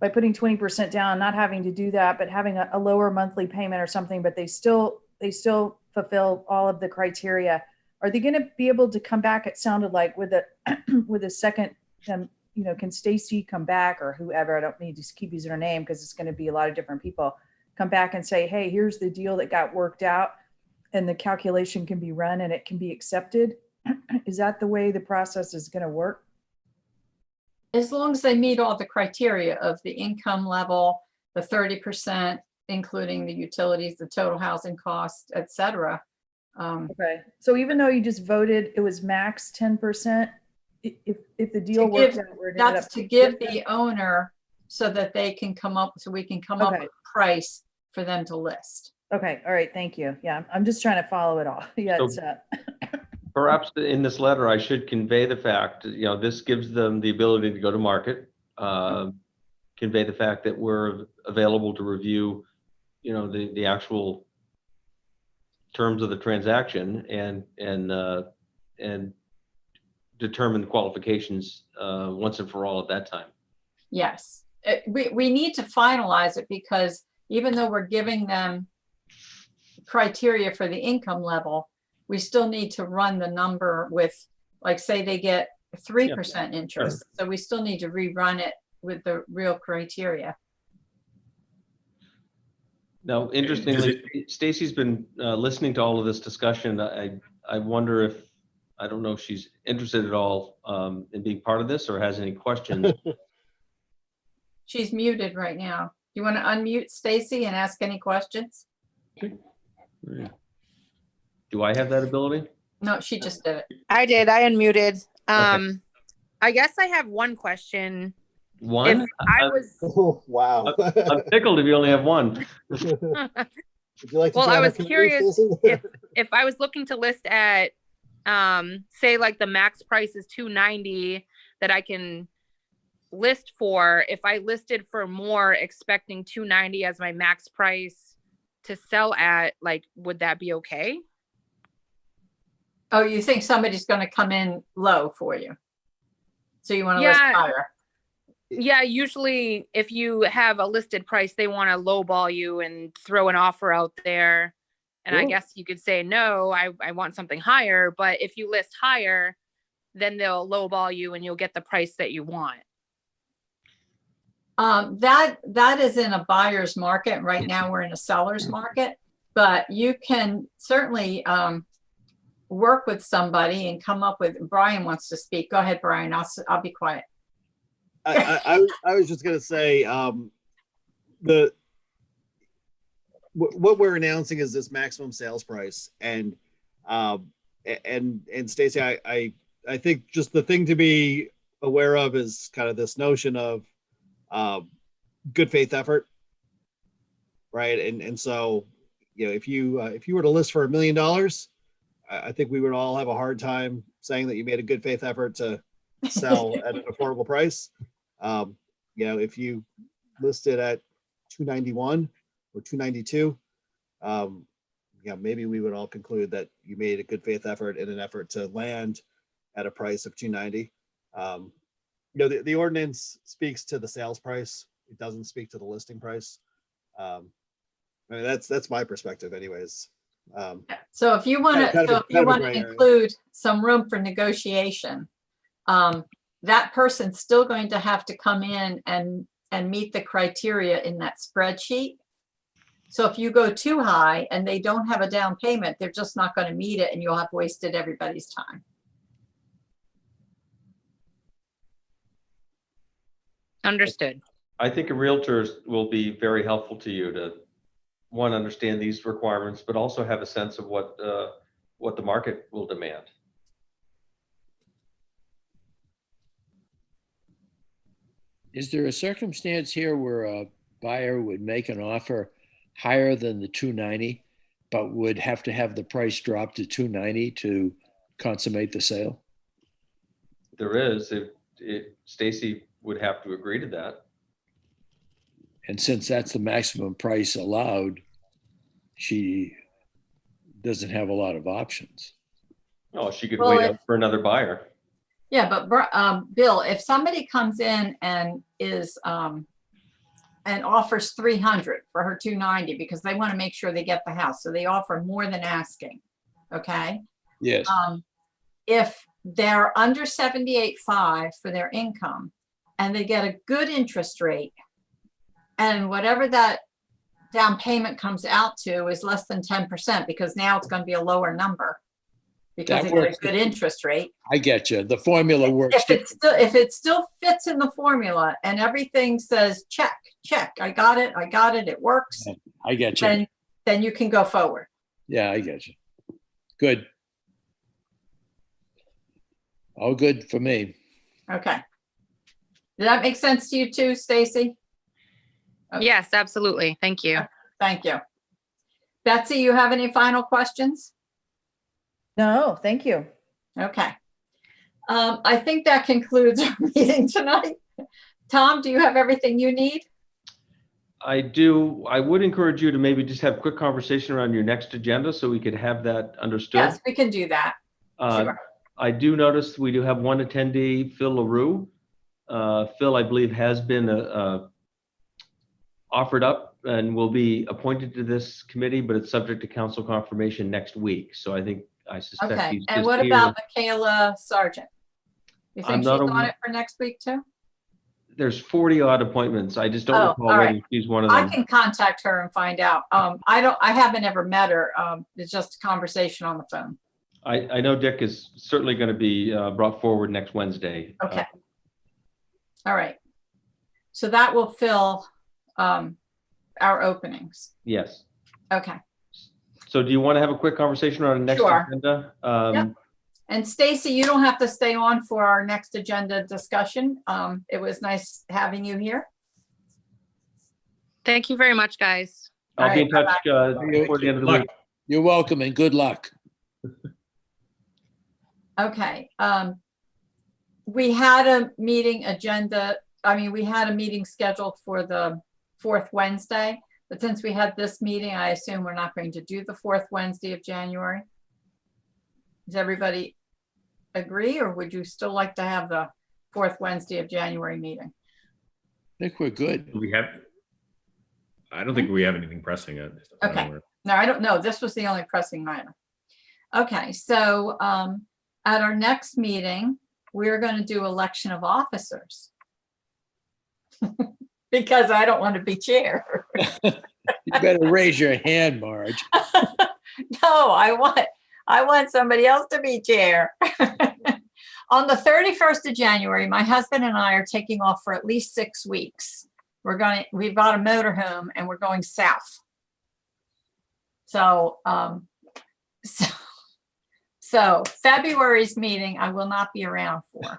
Speaker 4: by putting 20% down, not having to do that, but having a lower monthly payment or something, but they still fulfill all of the criteria. Are they going to be able to come back? It sounded like with a second, can Stacy come back or whoever? I don't need to keep using her name because it's going to be a lot of different people. Come back and say, hey, here's the deal that got worked out, and the calculation can be run and it can be accepted. Is that the way the process is going to work?
Speaker 1: As long as they meet all the criteria of the income level, the 30%, including the utilities, the total housing cost, et cetera.
Speaker 4: Okay. So even though you just voted, it was max 10%, if the deal
Speaker 1: To
Speaker 4: works
Speaker 1: give-
Speaker 4: out where it ended
Speaker 1: That's
Speaker 4: up-
Speaker 1: to give the owner so that they can come up, so we can come up
Speaker 4: Okay.
Speaker 1: with a price for them to list.
Speaker 4: Okay. All right. Thank you. Yeah. I'm just trying to follow it all. Yeah.
Speaker 2: So-
Speaker 4: It's,
Speaker 2: Perhaps in this letter, I should convey the fact, this gives them the ability to go to market. Convey the fact that we're available to review, the actual terms of the transaction and determine the qualifications once and for all at that time.
Speaker 1: Yes, we need to finalize it because even though we're giving them criteria for the income level, we still need to run the number with, like, say they get 3% interest. So we still need to rerun it with the real criteria.
Speaker 2: Now, interestingly, Stacy's been listening to all of this discussion. I wonder if, I don't know if she's interested at all in being part of this or has any questions.
Speaker 1: She's muted right now. You want to unmute Stacy and ask any questions?
Speaker 2: Do I have that ability?
Speaker 1: No, she just did it.
Speaker 8: I did. I unmuted.
Speaker 2: Okay.
Speaker 8: I guess I have one question.
Speaker 2: One?
Speaker 8: If I was,
Speaker 3: Oh, wow.
Speaker 2: I'm tickled if you only have one.
Speaker 3: Would you like to
Speaker 8: Well, I
Speaker 3: join our
Speaker 8: was
Speaker 3: committee,
Speaker 8: curious
Speaker 3: Stacy?
Speaker 8: if I was looking to list at, say like the max price is 290 that I can list for, if I listed for more expecting 290 as my max price to sell at, like, would that be okay?
Speaker 1: Oh, you think somebody's going to come in low for you? So you want to list
Speaker 8: Yeah.
Speaker 1: higher?
Speaker 8: Yeah, usually if you have a listed price, they want to lowball you and throw an offer out there. And I
Speaker 3: Cool.
Speaker 8: guess you could say, no, I want something higher. But if you list higher, then they'll lowball you and you'll get the price that you want.
Speaker 1: That is in a buyer's market. Right now, we're in a seller's market, but you can certainly work with somebody and come up with. Brian wants to speak. Go ahead, Brian. I'll be quiet.
Speaker 3: I was just gonna say, what we're announcing is this maximum sales price, and Stacy, I think just the thing to be aware of is kind of this notion of good faith effort, right? And so, if you were to list for $1 million, I think we would all have a hard time saying that you made a good faith effort to sell at an affordable price. You know, if you listed at 291 or 292, yeah, maybe we would all conclude that you made a good faith effort in an effort to land at a price of 290. You know, the ordinance speaks to the sales price. It doesn't speak to the listing price. I mean, that's my perspective anyways.
Speaker 1: So if you want
Speaker 3: Kind
Speaker 1: to,
Speaker 3: of a gray area.
Speaker 1: include some room for negotiation, that person's still going to have to come in and meet the criteria in that spreadsheet. So if you go too high and they don't have a down payment, they're just not going to meet it and you'll have wasted everybody's time.
Speaker 8: Understood.
Speaker 2: I think a realtor will be very helpful to you to, one, understand these requirements, but also have a sense of what the market will demand.
Speaker 9: Is there a circumstance here where a buyer would make an offer higher than the 290, but would have to have the price drop to 290 to consummate the sale?
Speaker 2: There is, if Stacy would have to agree to that.
Speaker 9: And since that's the maximum price allowed, she doesn't have a lot of options.
Speaker 2: Oh, she could
Speaker 1: Well,
Speaker 2: wait up for another buyer.
Speaker 1: Yeah, but Bill, if somebody comes in and is and offers 300 for her 290 because they want to make sure they get the house, so they offer more than asking. Okay.
Speaker 9: Yes.
Speaker 1: If they're under 78.5 for their income and they get a good interest rate, and whatever that down payment comes out to is less than 10%, because now it's going to be a lower number because
Speaker 9: That
Speaker 1: they get a
Speaker 9: works.
Speaker 1: good interest rate.
Speaker 9: I get you. The formula works.
Speaker 1: If it still fits in the formula and everything says check, I got it, it works,
Speaker 9: I get you.
Speaker 1: then you can go forward.
Speaker 9: Yeah, I get you. Good. All good for me.
Speaker 1: Okay. Did that make sense to you too, Stacy? Okay.
Speaker 8: Yes, absolutely. Thank you.
Speaker 1: Thank you. Betsy, you have any final questions?
Speaker 4: No, thank you.
Speaker 1: Okay. I think that concludes our meeting tonight. Tom, do you have everything you need?
Speaker 2: I do. I would encourage you to maybe just have a quick conversation around your next agenda so we could have that understood.
Speaker 1: Yes, we can do that. Sure.
Speaker 2: I do notice we do have one attendee, Phil LaRue. Phil, I believe, has been offered up and will be appointed to this committee, but it's subject to council confirmation next week. So I suspect
Speaker 1: Okay.
Speaker 2: he's
Speaker 1: And
Speaker 2: just
Speaker 1: what
Speaker 2: here.
Speaker 1: about Michaela Sargent? You
Speaker 2: I'm
Speaker 1: think she's
Speaker 2: not
Speaker 1: on
Speaker 2: aware-
Speaker 1: it for next week too?
Speaker 2: There's 40 odd appointments. I just don't
Speaker 1: Oh,
Speaker 2: recall
Speaker 1: all
Speaker 2: whether
Speaker 1: right.
Speaker 2: she's one of
Speaker 1: I
Speaker 2: them.
Speaker 1: can contact her and find out. I haven't ever met her. It's just a conversation on the phone.
Speaker 2: I know Dick is certainly going to be brought forward next Wednesday.
Speaker 1: Okay. All right. So that will fill our openings.
Speaker 2: Yes.
Speaker 1: Okay.
Speaker 2: So do you want to have a quick conversation on the next
Speaker 1: Sure.
Speaker 2: agenda?
Speaker 1: Yep. And Stacy, you don't have to stay on for our next agenda discussion. It was nice having you here.
Speaker 8: Thank you very much, guys.
Speaker 2: I'll be in
Speaker 1: All
Speaker 2: touch before the end of the week.
Speaker 9: You're welcome and good luck.
Speaker 1: Okay. We had a meeting agenda. I mean, we had a meeting scheduled for the fourth Wednesday, but since we had this meeting, I assume we're not going to do the fourth Wednesday of January. Does everybody agree, or would you still like to have the fourth Wednesday of January meeting?
Speaker 9: I think we're good.
Speaker 6: I don't think we have anything pressing.
Speaker 1: Okay. No, I don't know. This was the only pressing item. Okay, so at our next meeting, we're going to do election of officers. Because I don't want to be chair.
Speaker 9: You better raise your hand, Marge.
Speaker 1: No, I want somebody else to be chair. On the 31st of January, my husband and I are taking off for at least 6 weeks. We've got a motorhome and we're going south. So February's meeting, I will not be around for.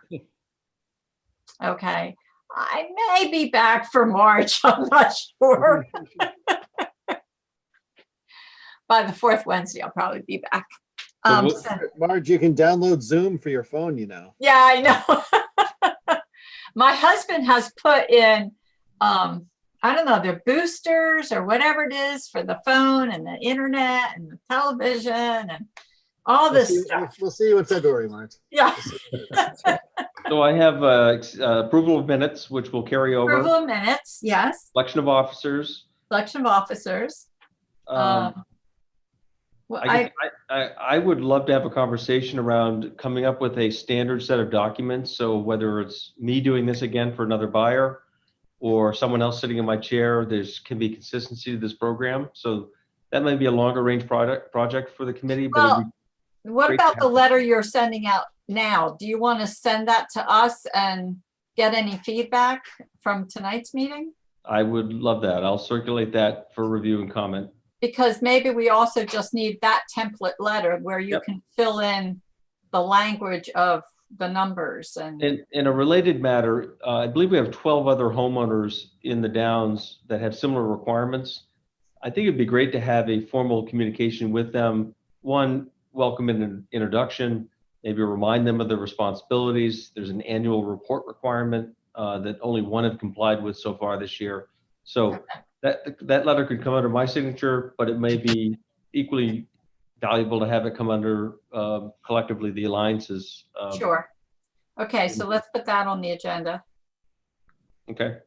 Speaker 1: Okay. I may be back for March. I'm not sure. By the fourth Wednesday, I'll probably be back.
Speaker 2: we'll-
Speaker 3: Marge, you can download Zoom for your phone, you know.
Speaker 1: Yeah, I know. My husband has put in, I don't know, they're boosters or whatever it is for the phone and the internet and the television and all this stuff.
Speaker 3: We'll see you in February, Marge.
Speaker 1: Yeah.
Speaker 2: So I have approval of minutes, which will carry over.
Speaker 1: Approval of minutes, yes.
Speaker 2: Election of officers.
Speaker 1: Election of officers. Well,
Speaker 2: I would love to have a conversation around coming up with a standard set of documents. So whether it's me doing this again for another buyer or someone else sitting in my chair, can be consistency to this program. So that might be a longer range project for the committee. But it'd be
Speaker 1: what
Speaker 2: great to
Speaker 1: about the
Speaker 2: have-
Speaker 1: letter you're sending out now? Do you want to send that to us and get any feedback from tonight's meeting?
Speaker 2: I would love that. I'll circulate that for review and comment.
Speaker 1: Because maybe we also just need that template letter where you
Speaker 2: Yep.
Speaker 1: can fill in the language of the numbers and,
Speaker 2: In a related matter, I believe we have 12 other homeowners in the Downs that have similar requirements. I think it'd be great to have a formal communication with them. One, welcome and an introduction, maybe remind them of their responsibilities. There's an annual report requirement that only one have complied with so far this year. So that letter could come under my signature, but it may be equally valuable to have it come under collectively the alliances.
Speaker 1: sure. Okay, so let's put that on the agenda.
Speaker 2: Okay.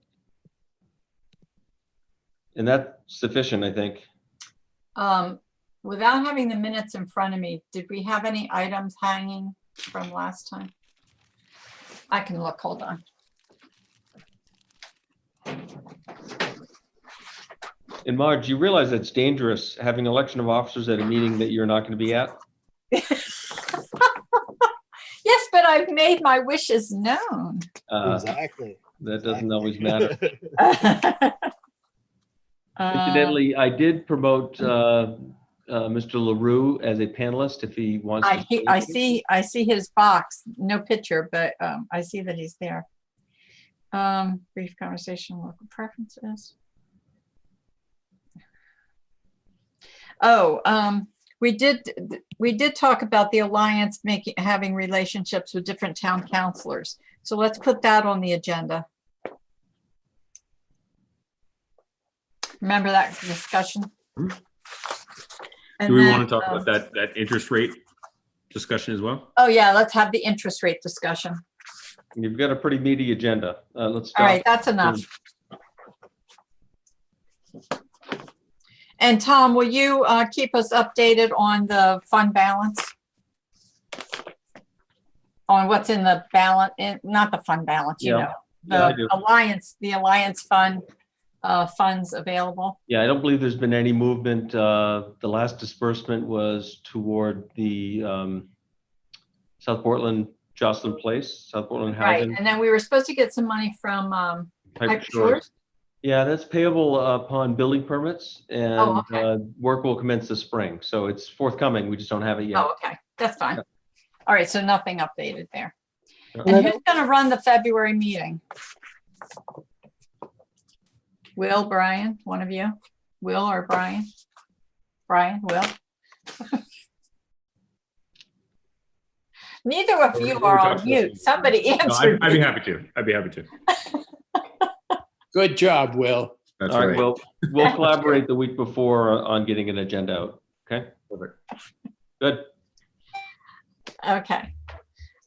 Speaker 2: And that's sufficient, I think.
Speaker 1: Without having the minutes in front of me, did we have any items hanging from last time? I can look, hold on.
Speaker 2: And Marge, you realize it's dangerous having election of officers at a meeting that you're not going to be at?
Speaker 1: Yes, but I've made my wishes known.
Speaker 3: Exactly.
Speaker 2: That doesn't always matter.
Speaker 1: Uh,
Speaker 2: Incidentally, I did promote Mr. LaRue as a panelist if he wants to.
Speaker 1: I see his box, no picture, but I see that he's there. Brief conversation, local preferences. Oh, we did talk about the alliance having relationships with different town councilors. So let's put that on the agenda. Remember that discussion?
Speaker 6: Do
Speaker 1: And
Speaker 6: we
Speaker 1: then,
Speaker 6: want to talk about that interest rate discussion as well?
Speaker 1: Oh yeah, let's have the interest rate discussion.
Speaker 2: You've got a pretty meaty agenda. Let's
Speaker 1: All right,
Speaker 2: start.
Speaker 1: that's enough. And Tom, will you keep us updated on the fund balance? On what's in the balance, not the fund balance, you
Speaker 2: Yeah.
Speaker 1: know,
Speaker 2: Yeah, I
Speaker 1: the
Speaker 2: do.
Speaker 1: alliance fund, funds available.
Speaker 2: Yeah, I don't believe there's been any movement. The last disbursement was toward the South Portland Jocelyn Place, South Portland
Speaker 1: Right,
Speaker 2: Housing.
Speaker 1: and then we were supposed to get some money from
Speaker 2: Piper
Speaker 1: Piper
Speaker 2: Shores.
Speaker 1: Shores.
Speaker 2: Yeah, that's payable upon building permits and
Speaker 1: Oh, okay.
Speaker 2: work will commence this spring. So it's forthcoming. We just don't have it yet.
Speaker 1: Oh, okay, that's fine. All right, so nothing updated there.
Speaker 2: Yeah.
Speaker 1: And who's gonna run the February meeting? Will, Brian, one of you? Will or Brian? Brian, Will? Neither of you are on mute. Somebody
Speaker 6: No,
Speaker 1: answered.
Speaker 6: I'd be happy to. I'd be happy to.
Speaker 9: Good job, Will.
Speaker 6: That's
Speaker 2: All right,
Speaker 6: right.
Speaker 2: we'll collaborate the week before on getting an agenda out. Okay,
Speaker 6: Perfect.
Speaker 2: good.
Speaker 1: Okay,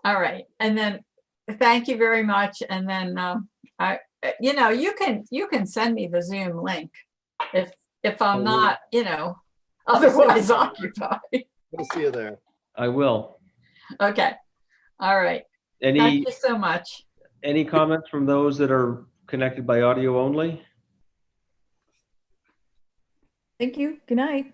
Speaker 1: all right, and then, thank you very much, and then, you can send me the Zoom link if I'm not, otherwise occupied.
Speaker 3: We'll see you there.
Speaker 2: I will.
Speaker 1: Okay, all right, thank
Speaker 2: Any
Speaker 1: you so much.
Speaker 2: comments from those that are connected by audio only?
Speaker 4: Thank you. Good night.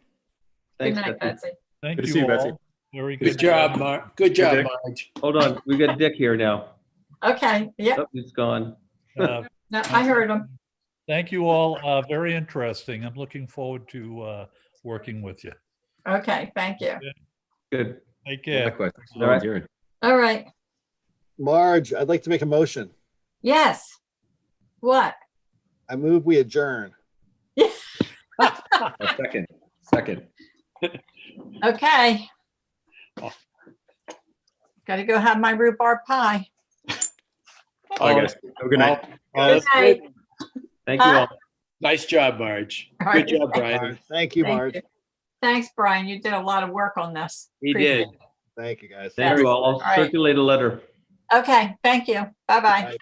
Speaker 1: Good
Speaker 2: Thanks,
Speaker 1: night,
Speaker 2: Betsy.
Speaker 1: Betsy.
Speaker 10: Thank
Speaker 6: Good to
Speaker 10: you
Speaker 6: see you, Betsy.
Speaker 10: all. Very
Speaker 9: Good
Speaker 10: good.
Speaker 9: job, Mark. Good job,
Speaker 6: Dick.
Speaker 9: Marge.
Speaker 2: Hold on, we got Dick here now.
Speaker 1: Okay, yep,
Speaker 2: Oh, he's gone.
Speaker 10: Uh,
Speaker 1: no, I heard him.
Speaker 10: Thank you all. Very interesting. I'm looking forward to working with you.
Speaker 1: Okay, thank you.
Speaker 2: Good.
Speaker 10: Take care.
Speaker 6: Likewise.
Speaker 2: All right.
Speaker 6: Adjourned.
Speaker 1: All right,
Speaker 3: Marge, I'd like to make a motion.
Speaker 1: yes. What?
Speaker 3: I move we adjourn.
Speaker 6: A second.
Speaker 1: Okay, Got to go have my rhubarb pie.
Speaker 6: Bye, guys. Have a good night.
Speaker 1: Good
Speaker 9: That's
Speaker 1: night.
Speaker 9: good.
Speaker 2: Thank you all.
Speaker 9: Nice job, Marge.
Speaker 1: All
Speaker 9: Good
Speaker 1: right.
Speaker 9: job,
Speaker 3: All
Speaker 9: Brian.
Speaker 3: right, thank you,
Speaker 1: Thank
Speaker 3: Marge.
Speaker 1: you. Thanks, Brian. You did a lot of work on this.
Speaker 9: He
Speaker 1: Appreciate
Speaker 9: did.
Speaker 1: it.
Speaker 3: Thank you, guys.
Speaker 2: Thank you all.
Speaker 1: All
Speaker 2: I'll
Speaker 1: right.
Speaker 2: circulate a letter.
Speaker 1: Okay, thank you. Bye-bye.
Speaker 3: Bye.